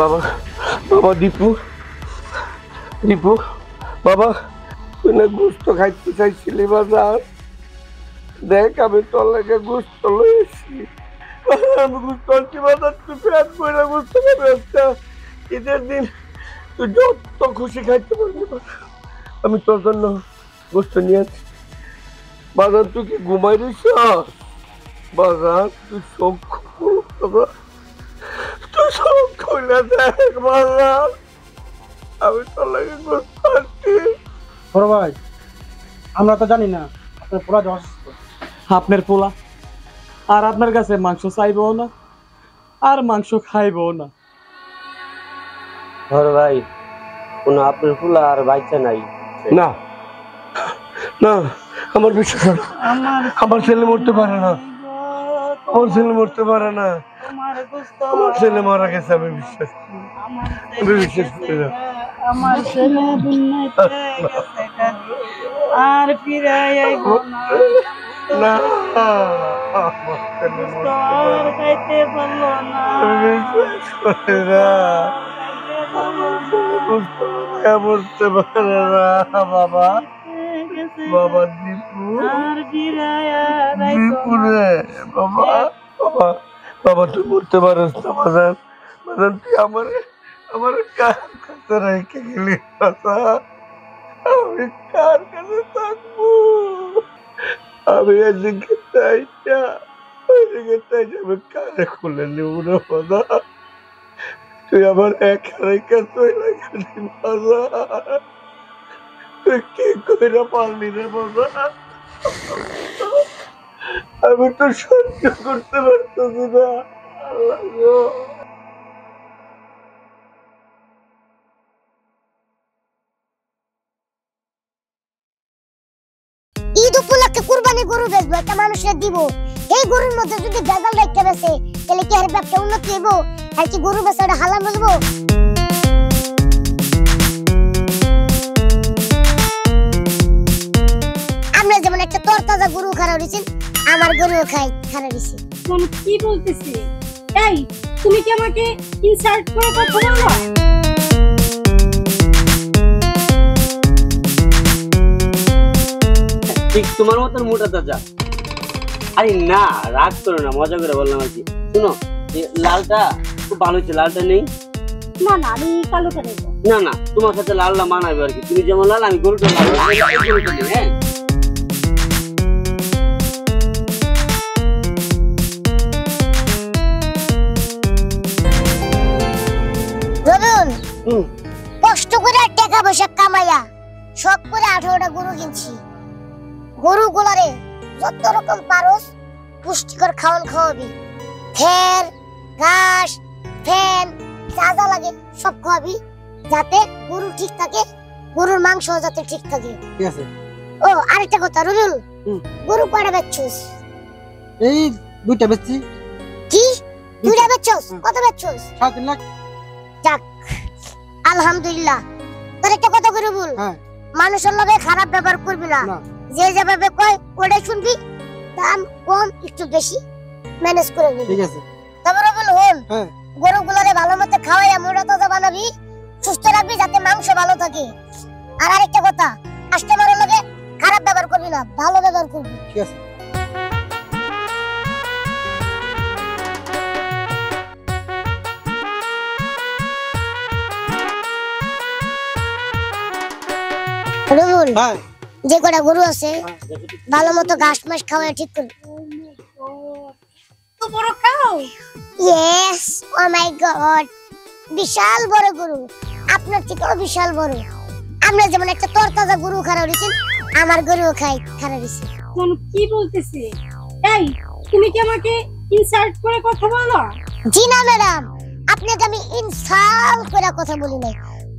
বাবা বাবা দীপু দীপু বাবা, তুই না গোস্ত খাইতে চাইছিলি বাজার, দেখ আমি তোর লাগে গোস্ত লয়েছি। আমি গোস্ত আনছি বাজার, তুই পেট করে গোস্ত খাবি একটা। ঈদের দিন তুই যত খুশি খাইতে পারবি, আমি তোর জন্য গোস্ত নিয়ে আসছি। বাগান তুই কি ঘুমাই দিস? বাগান তুই সব তুই সব খুলে দেখ বাগান, আমি তোর লাগে করতে। বড় ভাই, আমরা তো জানি না আপনার পোলা যে অসুস্থ। আপনার পোলা আর আপনার কাছে মাংস চাইবো না, আর মাংস খাইবো না। বড় ভাই, কোনো আপনার ফুলা আর বাচ্চা নাই? না না, আমার বিশ্বাস হয় না। আমার ছেলে মরতে পারে না, আমার ছেলে মরতে পারে না, আমার ছেলে মারা গেছে। আমি বিশ্বাস করি, আমি বিশ্বাস করি না। আমার ছেলে দুনিয়াতে গেছে কাজে, আর ফিরে আইবো না। না, আমার ছেলে মরতে পারে আর খাইতে পারলো না। আমি বিশ্বাস করি না। মরতে পারে না বাবা, বাবা দীপু, আর ফিরে দীপু রে বাবা, বাবা, বাবা তুই মরতে পারিস না বাজান। বাজান তুই আমার কার কাছে রেখে গেলি বাজান? আমি কার কাছে থাকবো? আমি এদিকে তাইটা ওইদিকে তাইটা আমি কারে খুলে নেব না বাজান? তুই আমার একা রেখে চলে গেলি বাজান, তুই কি কইরা পারলি রে বাজান? আমি তো সহ্য করতে পারতেছি না। আল্লাহ গো। ঈদ উপলক্ষে কুরবানি গরু বেচবো, একটা মানুষের দিব। এই গরুর মধ্যে যদি ভেজাল রেখে বেচে, তাহলে কি আর ব্যবসা উন্নতি হইব? আর কি গরু বেচাটা হালাল বলবো? আমরা যেমন একটা তরতাজা গরু খারাপ হয়েছেন, আমার গরুও খারাপ হয়েছে। কোন কি বলতেছি? এই তুমি কি আমাকে ইনসাল্ট করে কথা বলো? ঠিক তোমার মতন মোটা তাজা। আরে না, রাগ করো না, মজা করে বললাম আর কি। শুনো, লালটা খুব ভালো হচ্ছে, লালটা নেই? না না, আমি কালোটা নেব। না না, তোমার সাথে লালটা মানাবে আর কি। তুমি যেমন লাল, আমি গরুটা লাল। হ্যাঁ, রবিউল, কষ্ট করে টাকা পয়সা কামাইয়া শখ করে 18টা গরু কিনছি। গরু গুলারে যত রকম পারস পুষ্টিকর খাওয়ান খাওয়াবি, ফের ঘাস ফ্যান যা যা লাগে সব খাওয়াবি, যাতে গরু ঠিক থাকে, গরুর মাংস যাতে ঠিক থাকে। ঠিক আছে। ও আরেকটা কথা রবিউল, গরু কয়টা বেচছস? এই 2টা বেচছি। কি 2টা বেচছস? কত বেচছস? 3.5 লাখ। যাক আলহামদুলিল্লাহ। তোর একটা কথা করে বল, মানুষের লগে খারাপ ব্যবহার করবি না, যে যেভাবে কয় ওটাই শুনবি, দাম কম একটু বেশি ম্যানেজ করে নিবি। ঠিক আছে। তারপরে বল হল গরুগুলোরে ভালো মতো খাওয়াইয়া মোটা তাজা বানাবি, সুস্থ রাখবি যাতে মাংস ভালো থাকে। আর আরেকটা কথা, কাস্টমারের লগে খারাপ ব্যবহার করবি না, ভালো ব্যবহার করবি। ঠিক আছে। রুবুল, যে কটা গরু আছে ভালো মতো ঘাস মাস খাওয়াই ঠিক করবি। তো বড় খাও। ইয়েস, ও মাই গড, বিশাল বড় গরু, আপনার থেকেও বিশাল বড়। আমরা যেমন একটা তরতাজা গরু খারাপ হয়েছেন, আমার গরুও খারাপ হয়েছে। কোন কি বলতেছি? এই তুমি কি আমাকে ইনসাল্ট করে কথা বলো? জি না ম্যাডাম, আপনাকে আমি ইনসাল্ট করে কথা বলি নাই।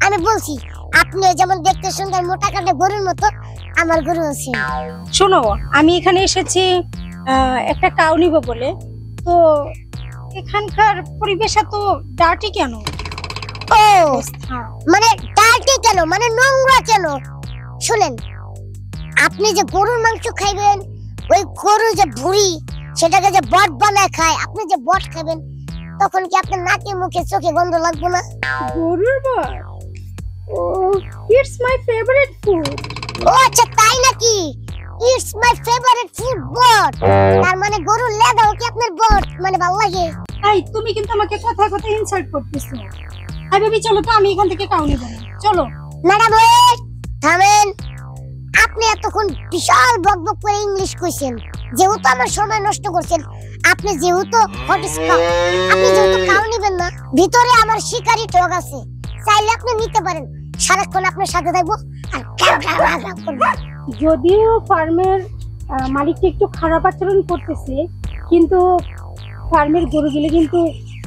আমি বলছি আপনি যেমন দেখতে সুন্দর মোটা কাটা গরুর মতো আমার গরু আছে। শোনো, আমি এখানে এসেছি একটা কাউ নিব বলে। তো এখানকার পরিবেশ এত ডার্টি কেন? ও মানে ডার্টি কেন, মানে নোংরা কেন? শুনেন, আপনি যে গরুর মাংস খাইবেন, ওই গরু যে ভুঁড়ি সেটাকে যে বট বানায় খায়, আপনি যে বট খাবেন, তখন কি আপনার নাকে মুখে চোখে গন্ধ লাগবে না? গরুর বট? ও, ইটস মাই ফেভারিট ফুড। ও আচ্ছা, তাই নাকি? ইটস মাই ফেভারিট ফুড বট। তার মানে গরুর লেদাও কি আপনার বট মানে ভালো লাগে? এই তুমি কিন্তু আমাকে কথায় কথায় ইনসাল্ট করতেছো। আই বেবি চলো তো, আমি এখান থেকে কাউ নিব না, চলো। ম্যাডাম ওয়েট, থামেন। আপনি এতক্ষণ বিশাল বকবক করে ইংলিশ কইছেন, যেহেতু আমার সময় নষ্ট করছেন। আপনি যেহেতু আপনি যেহেতু কাউ নিবেন না, ভিতরে আমার শিকারি টগ আছে, চাইলে আপনি নিতে পারেন। সারাক্ষণ আপনার সাথে থাকবো আর ঘ্যাও ঘ্যাও ঘ্যাও ঘ্যাও করবো। যদিও ফার্মের মালিকটা একটু খারাপ আচরণ করতেছে, কিন্তু ফার্মের গরুগুলো কিন্তু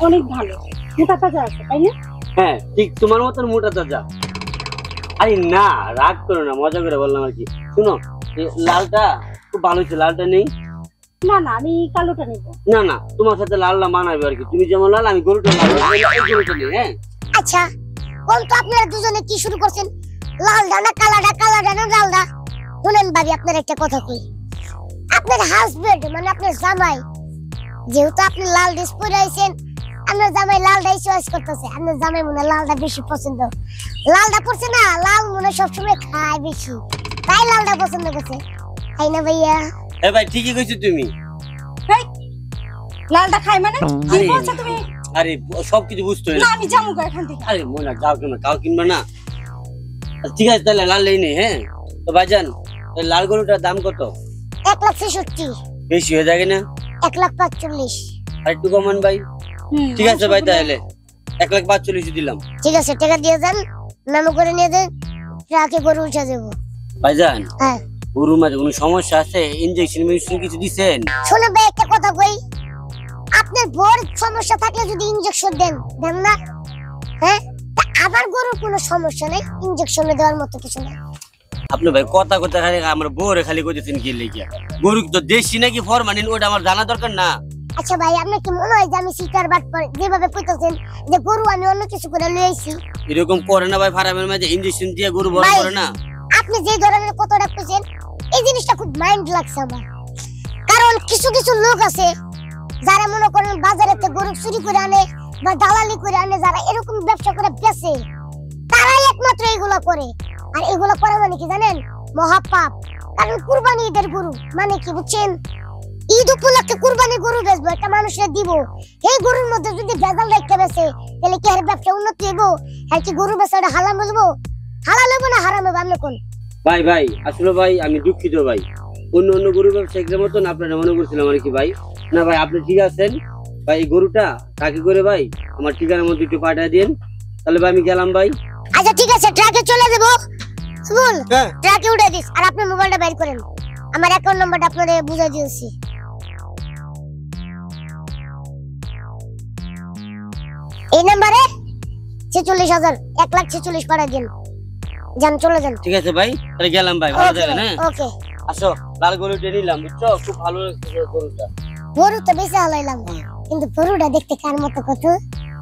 অনেক ভালো, মোটা তাজা আছে, তাই না? হ্যাঁ ঠিক তোমার মতন মোটা তাজা। আরে না রাগ করো না, মজা করে বললাম আর কি। শুনো এই লালটা খুব ভালো হয়েছে, লালটা নেই? না না, আমি কালোটা নেব। না না তোমার সাথে লালটা মানাবে আর কি, তুমি যেমন লাল আমি গরুটা লাল, এই গরুটা নেই। হ্যাঁ আচ্ছা কোন তো আপনারা দুজনে কি শুরু করছেন? লাল ডানা কালাডা, কালাডা না লালডা? শুনেন ভাবি, আপনার একটা কথা কই। আপনার হাজবেন্ড মানে আপনার জামাই, যেহেতু আপনি লাল ড্রেস পরে আইছেন, আপনার জামাই লালটাই চয়েস করতেছে। আপনার জামাই মনে হয় লালটা বেশি পছন্দ, লালটা পড়ছে না, লাল মনে হয় সবসময় খায় বেশি, তাই লালটা পছন্দ করছে, তাই না ভাইয়া? হ্যাঁ ভাই ঠিকই কইছো তুমি। হেই, লালটা খাই মানে কি আরে, বলছো তুমি? আরে সবকিছু বুঝতে হয় না, না। আমি যাবো এখান থেকে। আরে মোনা যাও কেন, কাউ কিনবা না? আচ্ছা, ঠিক আছে তাহলে লাল নেই। হ্যাঁ তো ভাইজান এই লাল গরুটার দাম কত? 1,66,000। বেশি হয়ে যায় না? 1,45,000। আর একটু কমান ভাই। ঠিক আছে ভাই তাহলে 1,45,000 দিলাম। ঠিক আছে, টাকা দিয়ে যান, মেমো করে নিয়ে দেন, ট্রাকে গরু উঠে যাবো। ভাইজান হ্যাঁ গরুর মাঝে কোনো সমস্যা আছে? ইনজেকশন মেডিসিন কিছু দিছেন? শুনে ভাই একটা কথা কই, আপনার বড় সমস্যা থাকলে যদি ইনজেকশন দেন, দেন না? হ্যাঁ তা আবার গরুর কোনো সমস্যা নেই, ইনজেকশন দেওয়ার মতো কিছু নেই। আপনি ভাই কথা কথা খালি আমার বউরে খালি কইতেছেন কি লেগে? গরু তো দেশি নাকি ফরমালিন ওটা আমার জানা দরকার না? আচ্ছা ভাই, আপনার কি মনে হয় যে আমি সিটার বাট পরে যেভাবে কইতেছেন যে গরু আমি অন্য কিছু করে লই আইছি? এরকম করে না ভাই, ফার্মের মাঝে ইনজেকশন দিয়ে গরু বড় ভাই, করে না। আপনি যে ধরনের কথাটা কইছেন এই জিনিসটা খুব মাইন্ড লাগছে আমার। কারণ কিছু কিছু লোক আছে যারা মনে করেন বাজারেতে গরু চুরি করে আনে বা দালালি করে আনে, যারা এরকম ব্যবসা করে বেচে, তারাই একমাত্র এগুলো করে। আর এগুলো করে মানে কি জানেন? মহাপাপ। কারণ কুরবানি ঈদের গরু মানে কি বুঝছেন? ঈদ উপলক্ষে কুরবানি গরু বেচবো, একটা মানুষের দিব, এই গরুর মধ্যে যদি ভেজাল রেখে বেচে, তাহলে কি আর ব্যবসা উন্নতি হইব? আর কি গরু বেচাটা হালাল বলবো? হালাল হইব না হারাম হইব? আপনি কোন? ভাই ভাই আসলে ভাই আমি দুঃখিত ভাই, অন্য অন্য গরু ব্যবসায়ীদের মতন আপনারা মনে করছিলাম আর কি ভাই। না ভাই আপনি ঠিক আছেন ভাই, এই গরুটা কাকে করে ভাই আমার ঠিকানার মধ্যে একটু পাঠিয়ে দিন, তাহলে ভাই আমি গেলাম ভাই। আচ্ছা ঠিক আছে, ট্রাকে চলে দেবো। শুনুন, হ্যাঁ। ট্রাকে উঠে দিস আর আপনি মোবাইলটা বের করেন, আমার অ্যাকাউন্ট নাম্বারটা আপনাদের বুঝাই দিয়েছি। এই নাম্বারে 46,000 1,46,000 পাঠিয়ে দিন। যান, চলে যান। ঠিক আছে ভাই তাহলে গেলাম ভাই, ভালো থাকেন। হ্যাঁ ওকে। আসো, লাল গরুটা নিলাম বুঝছো, খুব ভালো লাগছে গরুটা। গরু তো বেশি হালাইলাম, কিন্তু গরুটা দেখতে কার মতো কত?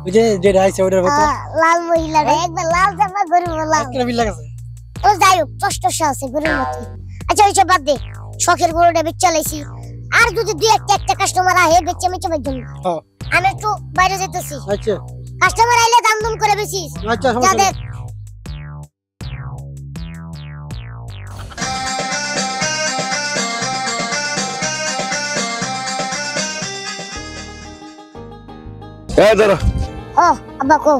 ওই যে যেটা আইছে ওটার মতো লাল মহিলা রে, একবার লাল জামা গরু বললাম। একটা বিল লাগাছে। ও যাই হোক, কষ্টসা আছে গরুর মতো। আচ্ছা ওইসব বাদ দে, শখের গরুটা বেচ চালাইছি, আর যদি দুই একটা কাস্টমার আহে বেচে মেচে বেচুন। হ্যাঁ। আমি একটু বাইরে যেতেছি, আচ্ছা কাস্টমার আইলে দাম দুম করে বেচিস। আচ্ছা, যা সমস্যা দেখ। নেই। এই দাঁড়া, ও আব্বা কো,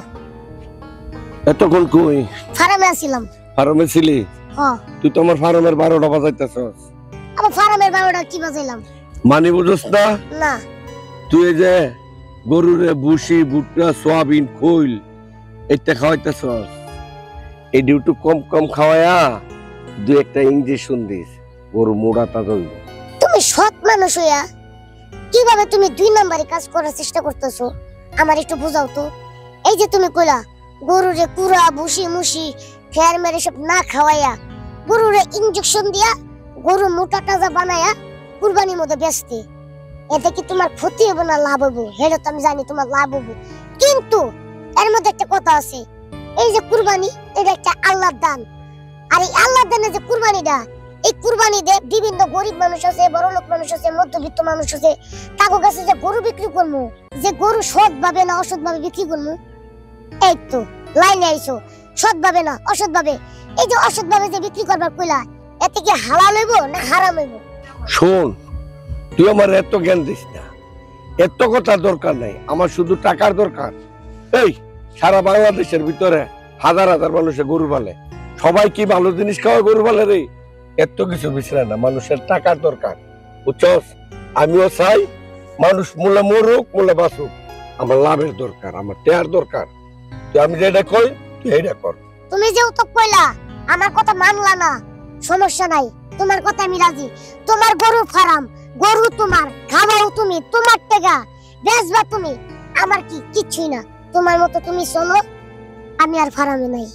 এতক্ষণ কই ফার্মে আসিলাম। ফার্মে ছিলি? ও তুই তো আমার ফার্মের 12টা বাজাইতেছস। আবার ফার্মের 12টা কি বাজাইলাম? মানি বুঝছ না? না। তুই এই যে গরুরে ভুসি, ভুট্টা, সোয়াবিন, খৈল এটা খাওয়াইতেছস, এই ডিউটি কম কম খাওয়ায়া দুই একটা ইঞ্জেকশন দিস, গরু মোড়া তাজা হইব। তুমি সৎ মানুষ হইয়া কিভাবে তুমি 2 নম্বরে কাজ করার চেষ্টা করতেছো আমার একটু বুঝাও তো। এই যে তুমি কইলা গরুরে কুড়া ভুসি মুসি ফের মেরে সব না খাওয়াইয়া গরুরে ইনজেকশন দিয়া গরু মোটা তাজা বানায়া কুরবানির মধ্যে বেচতে, এতে কি তোমার ক্ষতি হবে না লাভ হবে? সেটা তো আমি জানি তোমার লাভ হবে, কিন্তু এর মধ্যে একটা কথা আছে, এই যে কুরবানি এটা একটা আল্লাহর দান, আর এই আল্লাহর দানে যে কুরবানিটা, এই কুরবানি দে বিভিন্ন গরিব মানুষ আছে, বড় লোক মানুষ আছে, মধ্যবিত্ত মানুষ আছে, তাকে কাছে যে গরু বিক্রি করবো, যে গরু সৎ ভাবে না অসৎ ভাবে বিক্রি করবো, এই তো লাইনে আইছো, সৎ ভাবে না অসৎ ভাবে, এই যে অসৎ ভাবে যে বিক্রি করবার কইলা, এতে কি হালাল হইব না হারাম হইব? শোন, তুই আমার এত জ্ঞান দিস না, এত কথা দরকার নাই, আমার শুধু টাকার দরকার। এই সারা বাংলাদেশের ভিতরে হাজার হাজার মানুষে গরু পালে, সবাই কি ভালো জিনিস খাওয়া গরু পালে রে? এত কিছু বিচারে না, মানুষের টাকার দরকার, বুঝছস? আমিও চাই মানুষ মূলে মরুক মূলে বাঁচুক, আমার লাভের দরকার, আমার টেয়ার দরকার। তুই আমি যেটা কই তুই এইটা কর। তুমি যেহেতু কইলা আমার কথা মানলা না, সমস্যা নাই, তোমার কথা আমি রাজি। তোমার গরু ফার্ম, গরু তোমার, খাবাও তুমি, তোমার টাকা বেচবা তুমি, আমার কি কিচ্ছুই না। তোমার মতো তুমি চলো, আমি আর ফার্মে নাই।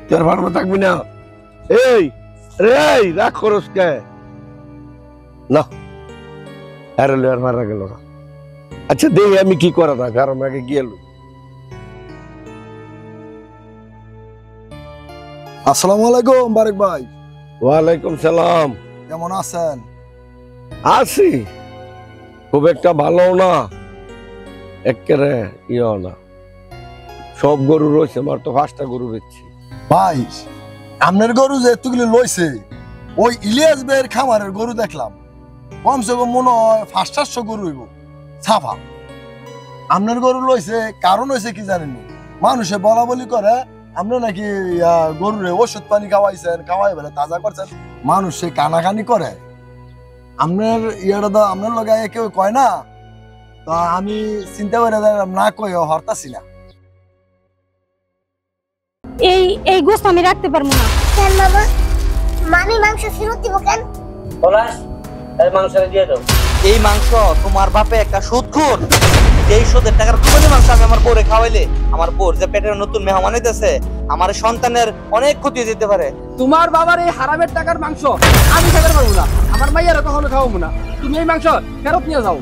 তোর ফার্মে থাকবি না? এই রে রাগ করস কে? না আরে লে আর মারা গেল না। আচ্ছা দেই আমি কি করা দা, ফার্মে আগে গেল। আসসালামু আলাইকুম বারেক ভাই। ওয়ালাইকুম সালাম। কেমন আছেন? আছি, খুব একটা ভালো না, একেবারে ইয়েও না। সব গরু রয়েছে, আমার তো 5টা গরু বেচছি। ভাই আপনার গরু যে এতগুলো লইছে, ওই ইলিয়াস ভাইয়ের খামারের গরু দেখলাম, কমসে কম মনে হয় 500 গরু হইব ছাফা। আপনার গরু লইছে কারণ হয়েছে কি জানেননি? মানুষে বলা বলি করে আপনি নাকি গরুরে ওষুধ পানি খাওয়াইছেন, খাওয়াই বেলা তাজা করছেন, মানুষ সে কানাকানি করে। আপনার ইয়াটা তো আপনার লগে কেউ কয় না, তো আমি চিন্তা করে না কয়ে হরতাছি না। এই গোস্ত আমি রাখতে পারবো না। কেন মামা? মামি মাংস ফেরত দিব কেন? পলাশ এই মাংসটা দিয়ে দাও। এই মাংস তোমার বাপে একটা সুদখোর। এই সুদের টাকার কুরবানি মাংস আমি আমার বউরে খাওয়াইলে আমার বউর যে পেটের নতুন মেহমান হইতেছে, আমার সন্তানের অনেক ক্ষতি যেতে পারে। তোমার বাবার এই হারামের টাকার মাংস আমি খেতে পারবো না, আমার মাইয়ারও কখনো খাওয়াবো না। তুমি এই মাংস ফেরত নিয়ে যাও।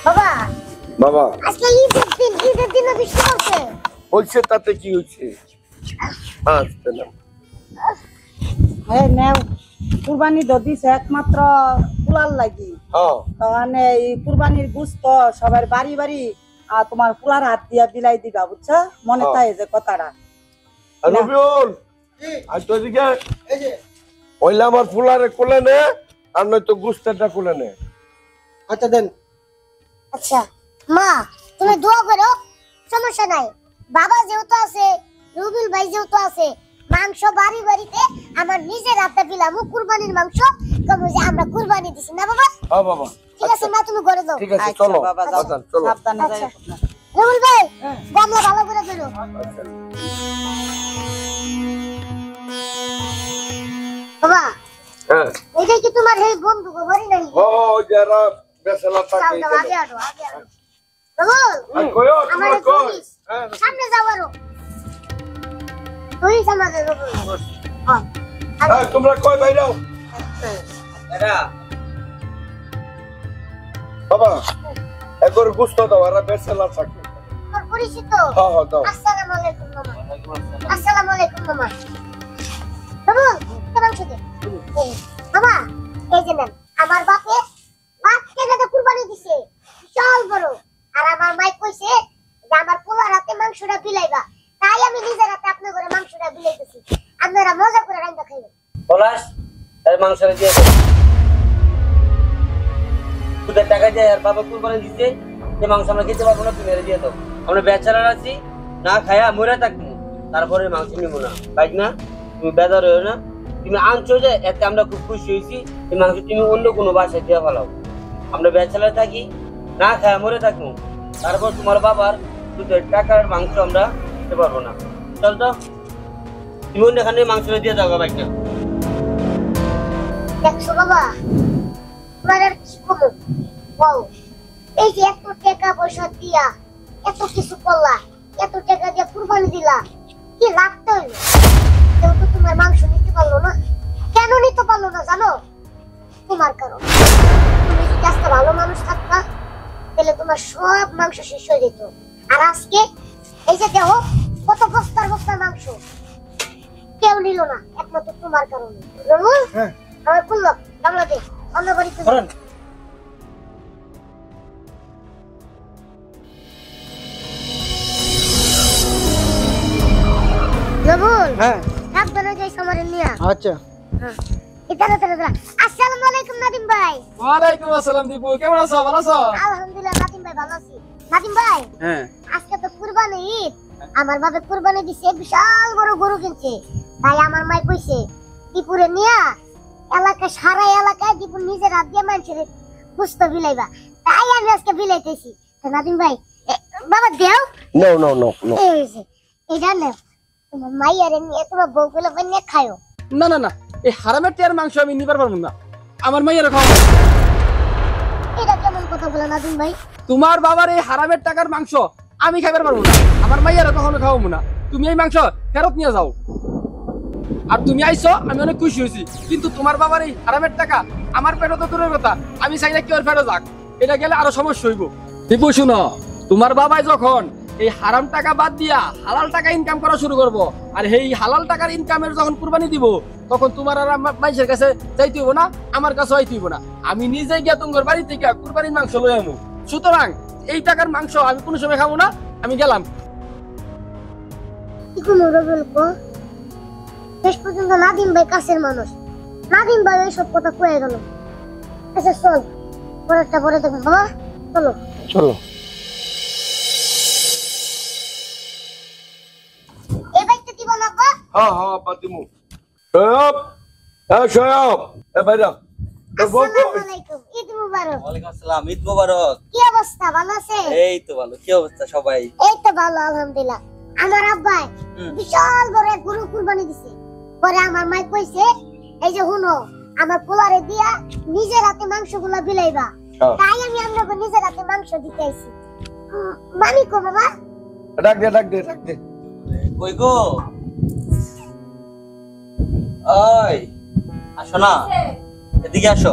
বাবা বাবা আজকে ঈদের দিন, ঈদের দিনে বৃষ্টি পড়ছে। হয়েছে তাতে কি হয়েছে? আসতে না এই নেও, কুরবানি তো দিছে একমাত্র পোলার লাগি। হ্যাঁ মানে এই কুরবানির গোস্ত সবার বাড়ি বাড়ি আর তোমার পোলার হাত দিয়া বিলাই দিবা, বুঝছো? মনে তাই যে কথাটা। রবিউল আজ তো এদিকে ওইলা আমার ফুলারে কোলে নে, আর নয়তো গুস্তাটা কোলে নে। আচ্ছা দেন। আচ্ছা মা তুমি দোয়া করো, সমস্যা নাই। বাবা যেহেতু আছে, রুবিল ভাই যেহেতু আছে, মাংস বাড়ি বাড়িতে আমার নিজের হাতে দিলাম কুরবানির মাংস, কম যে আমরা কুরবানি দিছি না বাবা? হ্যাঁ বাবা ঠিক আছে মা, তুমি ঘরে যাও। ঠিক আছে চলো বাবা যাও, আচ্ছা, চলো। সাবধানে যাও। রুবিল ভাই গামলা ভালো করে ধরো। বাবা হ্যাঁ এটা কি তোমার এই বন্ধু গো বাড়ি নাই? ও যারা বেসালা যাও থাকে যাও, আগে আরো আগে আরো। বাবু আর কইও আমার তোমার কই? পুলিশ সামনে যাও আরো। পুলিশ আমাদের বাবু। হ্যাঁ হ্যাঁ তোমরা কই বাইরাও এরা বাবা, একবার গুস্ত দাও, আর বেসালা থাকে। তোমার পরিচিত? হ্যাঁ হ্যাঁ দাও। আসসালামু আলাইকুম মামা। আসসালামু আলাইকুম মামা। বাবু কেমন ছিলেন? বাবা এই যে নেন, আমার বাপে 5 টাকাতে কুরবানি দিছে, বিশাল বড়। আর আমার মাই কইছে যে আমার পোলার হাতে মাংসটা বিলাইবা, তাই আমি নিজের হাতে আপনার ঘরে মাংসটা বিলাইতেছি, আপনারা মজা করে রান্না খাইবেন। পলাশ এই মাংসটা দিয়ে দাও। সুদের টাকা দিয়ে আর বাবা কুরবানি দিচ্ছে, এই মাংস আমরা খেতে পারবো না, তুমি এর দিয়ে দাও। আমরা বেচারা আছি, না খায়া মরে থাকবো, তারপরে মাংস নিবো না। বাইক না তুমি বেজার হয়েও না, তুমি আনছো যে এতে আমরা খুব খুশি হয়েছি। এই মাংস তুমি অন্য কোনো বাসায় দিয়ে ফেলাও, আমরা বেচারা থাকি, না খায়া মরে থাকবো, তারপর তোমার বাবার সুদের টাকার মাংস আমরা খেতে পারবো না। চল তো তুমি অন্য এখানে মাংসটা দিয়ে দাও বাইকটা। দেখছো বাবা, তোমার আর কি বলবো বল? এই যে এত টাকা পয়সা দিয়া এত কিছু করলা, এত টাকা দিয়ে কুরবানি দিলা, কি লাভটা হইলো? কেউ তো তোমার মাংস নিতে পারলো না। কেন নিতে পারলো না জানো? তোমার কারণ। তুমি যদি আজকে ভালো মানুষ থাকতা, তাহলে তোমার সব মাংস শেষ হয়ে যেত। আর আজকে এই যে দেখো কত বস্তার বস্তার মাংস, কেউ নিল না, একমাত্র তোমার কারণে। হ্যাঁ আমার খুললো বাংলা দে, অন্য বাড়িতে ধরেন। জবুল হ্যাঁ সাবধানে যাই সামারে নিয়া। আচ্ছা হ্যাঁ এটা না, আসসালামু আলাইকুম নাদিম ভাই। ওয়ালাইকুম আসসালাম দীপু, কেমন আছো? ভালো আছো? আলহামদুলিল্লাহ নাদিম ভাই ভালো আছি। নাদিম ভাই, হ্যাঁ। আজকে তো কুরবানি ঈদ। আমার বাবা কুরবানি দিছে, বিশাল বড় গরু কিনছে। তাই আমার মাই কইছে দীপুরে নিয়া সারা এলাকায় দীপুর নিজের হাত দিয়ে মানুষের গোস্ত বিলাইবা। তাই আমি আজকে বিলাইতেছি। তো নাদিম ভাই, বাবা দেও। নো নো নো নো, এই যে এটা নেও, তোমার মাইয়ারে নিয়ে তোমার বউগুলো বানিয়ে খায়ো। না না না, এই হারামের টিয়ার মাংস আমি নিবার পারবো না। আমার মাইয়ের খাওয়া। এটা কেমন কথা বলে নাদিম ভাই? তোমার বাবার এই হারামের টাকার মাংস আমি খাইবার পারবো না, আমার মাইয়ের কখনো খাওয়াবো না। তুমি এই মাংস ফেরত নিয়ে যাও। আর তুমি আইছো, আমি অনেক খুশি হয়েছি, কিন্তু তোমার বাবার এই হারামের টাকা আমার পেটে তো দূরের কথা, আমি চাই না কেউ ফেরত যাক। এটা গেলে আরো সমস্যা হইব। দীপু শুনো, তোমার বাবাই যখন এই হারাম টাকা বাদ দিয়া হালাল টাকা ইনকাম করা শুরু করবো, আর এই হালাল টাকার ইনকামের যখন কুরবানি দিব, তখন তোমার আর মানুষের কাছে যাইতে হইব না, আমার কাছে হইতে হইব না। আমি নিজে গিয়া তোমার বাড়ি থেকে কুরবানির মাংস লই আমু। সুতরাং এই টাকার মাংস আমি কোনো সময় খাবো না। আমি গেলাম। কি কোনো বলবো, শেষ পর্যন্ত নাদিম ভাই কাছের মানুষ, নাদিম ভাই এইসব কথা কয়ে গেল। আচ্ছা চল, পরেরটা পরে দেখুন। বাবা চলো চলো। এই বাইকটা দিব না গো? হ্যাঁ হ্যাঁ পাতিমু। শোয়ব, হ্যাঁ শোয়ব, এ বাইরা আসসালামু আলাইকুম, ঈদ মুবারক। ওয়ালাইকুম আসসালাম, ঈদ মোবারক। কি অবস্থা, ভালো আছে? এই তো ভালো, কি অবস্থা সবাই? এই তো ভালো আলহামদুলিল্লাহ। আমার আব্বাই বিশাল বড় এক গরু কুরবানি দিছে। পরে আমার মাই কইছে এই যে হুনো, আমার পোলারে দিয়া নিজের হাতে মাংসগুলা বিলাইবা। তাই আমি আপনাকে নিজের হাতে মাংস দিতে আইছি। মানি কো বাবা? ডাক দে ডাক দে ডাক দে। কই গো? ওই আসো না, এদিকে আসো।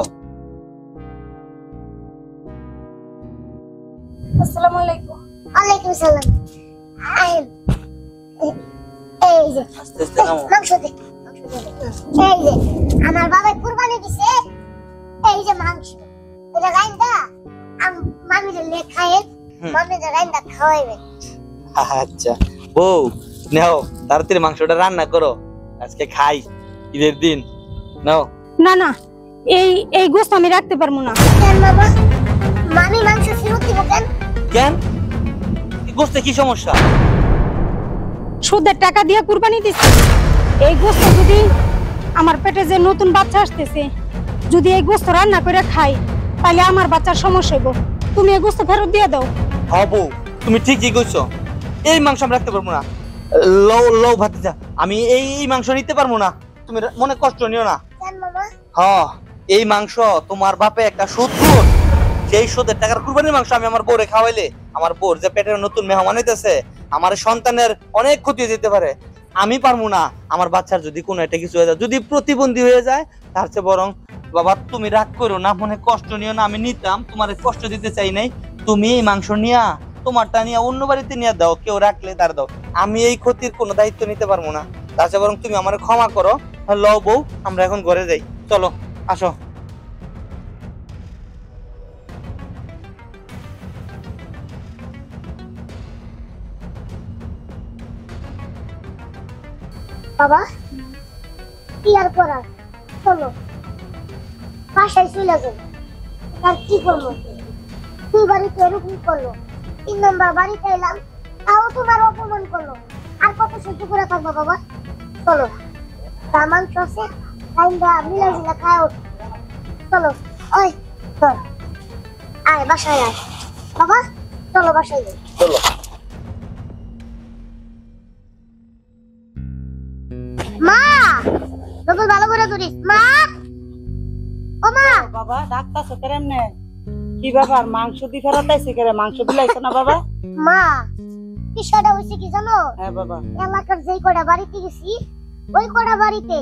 আসসালামু আলাইকুম। ওয়ালাইকুম সালাম। এই যে আস্তে আস্তে নামো। মাংস দে, এই যে আমার বাবা কুরবানি দিছে, এই যে মাংস এটা রাইন্দা মামিরে লে খায়, মামিরে রাইন্দা খাওয়াইবে। আচ্ছা বউ, নাও তাড়াতাড়ি মাংসটা রান্না করো, আজকে খাই, ঈদের দিন। নাও। না না, এই এই গোস্ত আমি রাখতে পারবো না। কেন বাবা, মামি মাংস ফেরত দিব কেন? কেন? গোস্তে কি সমস্যা? সুদের টাকা দিয়ে কুরবানি দিছি, এই গোস্ত যদি আমার পেটে যে নতুন বাচ্চা আসতেছে, যদি এই গোস্ত রান্না করে খাই, তাহলে আমার বাচ্চার সমস্যা হইব। তুমি এই গোস্ত ফেরত দিয়ে দাও। হ্যাঁ বউ, তুমি ঠিকই কইছো, এই মাংস আমি রাখতে পারবো না। লও লও ভাতিজা, আমি এই মাংস নিতে পারবো না, তুমি মনে কষ্ট নিও না। কেন মামা? হ্যাঁ, এই মাংস তোমার বাপে একটা সুদখোর, সেই সুদের টাকার কুরবানির মাংস আমি আমার বউরে খাওয়াইলে আমার বউর যে পেটের নতুন মেহমান হইতেছে, আমার সন্তানের অনেক ক্ষতি হয়ে যেতে পারে। আমি পারবো না, আমার বাচ্চার যদি কোনো একটা কিছু হয়ে যায়, যদি প্রতিবন্ধী হয়ে যায়, তার চেয়ে বরং বাবা তুমি রাগ করো না, মনে কষ্ট নিও না, আমি নিতাম, তোমার কষ্ট দিতে চাই নাই। তুমি এই মাংস নিয়া তোমারটা নিয়ে অন্য বাড়িতে নিয়ে দাও, কেউ রাখলে তার দাও, আমি এই ক্ষতির কোনো দায়িত্ব নিতে পারবো না। তার চেয়ে বরং তুমি আমার ক্ষমা করো। লও বউ, আমরা এখন ঘরে যাই, চলো আসো। বাবা কি আর করার, চলো বাসায় চলে যাবো। আর কি করবো, তুই বাড়িতে এরকম করলো, 3 নম্বর বাড়িতে এলাম, তাও তোমার অপমান করলো, আর কত সহ্য করে থাকবো বাবা? চলো, তার মাংস আছে, মিলা জিলা খায়। চলো, ওই চল, আয় বাসায় আয় বাবা, চলো বাসায় যাই। চলো। মা, তোকে ভালো করে ধরিস। মা, ও মা। বাবা ডাক্তারছো কেমনে? কি ব্যাপার, মাংস দি ফেরত আইছে কেরে? মাংস বিলাইছো না বাবা? মা, বিষয়টা হয়েছে কি জানো? হ্যাঁ বাবা। এলাকার যেই কটা বাড়িতে গেছি, ওই কটা বাড়িতে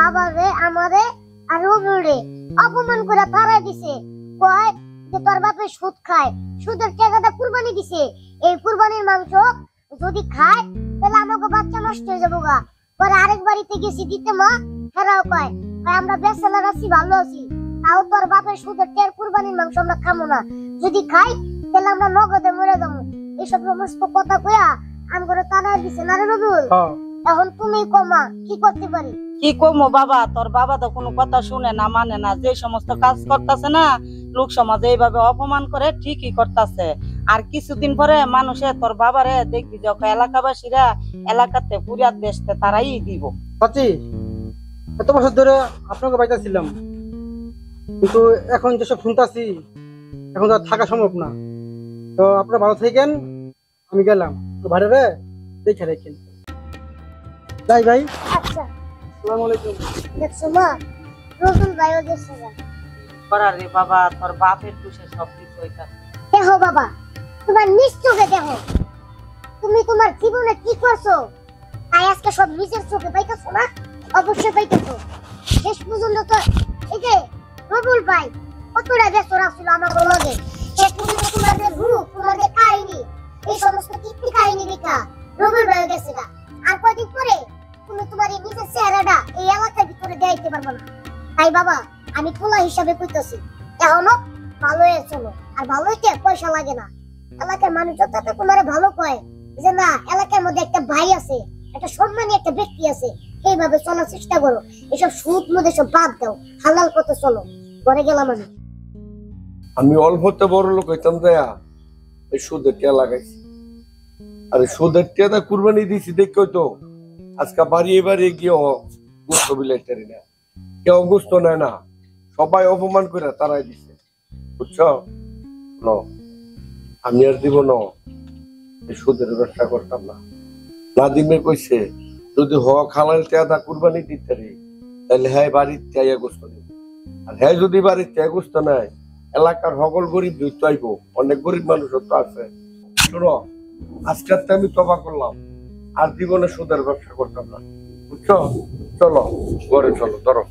বাবা রে আমারে আর রবিরে অপমান করে তাড়াই দিছে। কয় যে তোর বাপে সুদ খায়, সুদের টাকাটা কুরবানি দিছে, এই কুরবানির মাংস যদি খায় তাহলে আমাকে বাচ্চা নষ্ট হয়ে যাবো গা। পরে আরেক বাড়িতে গেছি দিতে, মা হেরাও কয় আমরা বেচালার আছি, ভালো আছি, তাও তোর বাপের সুদের টাকার কুরবানির মাংস আমরা খাবো না, যদি খাই তাহলে আমরা নগদে মরে যাবো। এইসব সমস্ত কথা কইয়া আমি করে তাড়াই দিছে না রে রবিউল। এখন তুমি কমা কি করতে পারি? কি কমো বাবা, তোর বাবা তো কোনো কথা শুনে না, মানে না। যে সমস্ত কাজ করতেছে না, লোক সমাজে এইভাবে অপমান করে, ঠিকই করতেছে। আর কিছুদিন পরে মানুষে তোর বাবারে দেখবি যখন এলাকাবাসীরা এলাকাতে পুরিয়া দেশতে তারাই দিব। চাচি, এত বছর ধরে আপনাকে বাড়িতে ছিলাম, কিন্তু এখন যেসব শুনতাছি এখন তো আর থাকা সম্ভব না। তো আপনারা ভালো থাকেন, আমি গেলাম। তো ভাইরে দেখে রেখেন। যাই ভাই। আচ্ছা, আসসালামু আলাইকুম। দেখছো মা, রসুন ভাইও গেছে না। করার রে বাবা, তোর বাপের খুশে সবকিছু হইতাছে। দেখো বাবা, তোমার নিজ চোখে দেখো, তুমি তোমার জীবনে কি করছো তাই আজকে সব নিজের চোখে পাইতেছো না? অবশ্যই পাইতেছো। শেষ পর্যন্ত তো এই যে রবুল ভাই কতটা ব্যস্ত রাখছিল আমার লগে, শেষ পর্যন্ত তোমাদের রূপ, তোমাদের কাহিনী, এই সমস্ত কীর্তি কাহিনী দেখা রবুল ভাই গেছে না। আর কয়দিন পরে তুমি তোমার এই নিজের চেহারাটা এই এলাকার ভিতরে দেখাইতে পারবে না। তাই বাবা, আমি খোলা হিসাবে কইতেছি, এখনো ভালো হয়ে চলো। আর ভালো হইতে পয়সা লাগে না। এলাকার মানুষ যত তোমার ভালো কয় যে না, এলাকার মধ্যে একটা ভাই আছে, একটা সম্মানী একটা ব্যক্তি আছে, এইভাবে চলার চেষ্টা করো। এসব সুদ মধ্যে সব বাদ দাও, হালাল পথে চলো। পরে গেলাম আমি। আমি অল্পতে বড় লোক হইতাম দেয়া এই সুদের টিয়া লাগাইছি। আর এই সুদের টিয়াটা কুরবানি দিছি দেখো তো আজকে বাড়িয়ে বাড়িয়ে গিয়ে গুস্ত বিলাইতারি না, কেউ গুস্ত নেয় না, সবাই অপমান করে তারাই দিছে। বুঝছো? ন আমি আর দিব না, এই সুদের ব্যবসা করতাম না। নাদিমে কইছে যদি খালাল টিয়াটা কুরবানি দিতে রে তাহলে হ্যাঁ বাড়ির টিয়া গুস্ত দিবে। আর হ্যাঁ যদি বাড়ির টিয়া গুস্ত নেয়, এলাকার সকল গরিব ধরতে আইব, অনেক গরিব মানুষ তো আছে। শোনো, আজকে আমি তবা করলাম, আর জীবনে সুদের ব্যবসা করতাম না। বুঝছো? চলো ঘরে চলো, ধরো।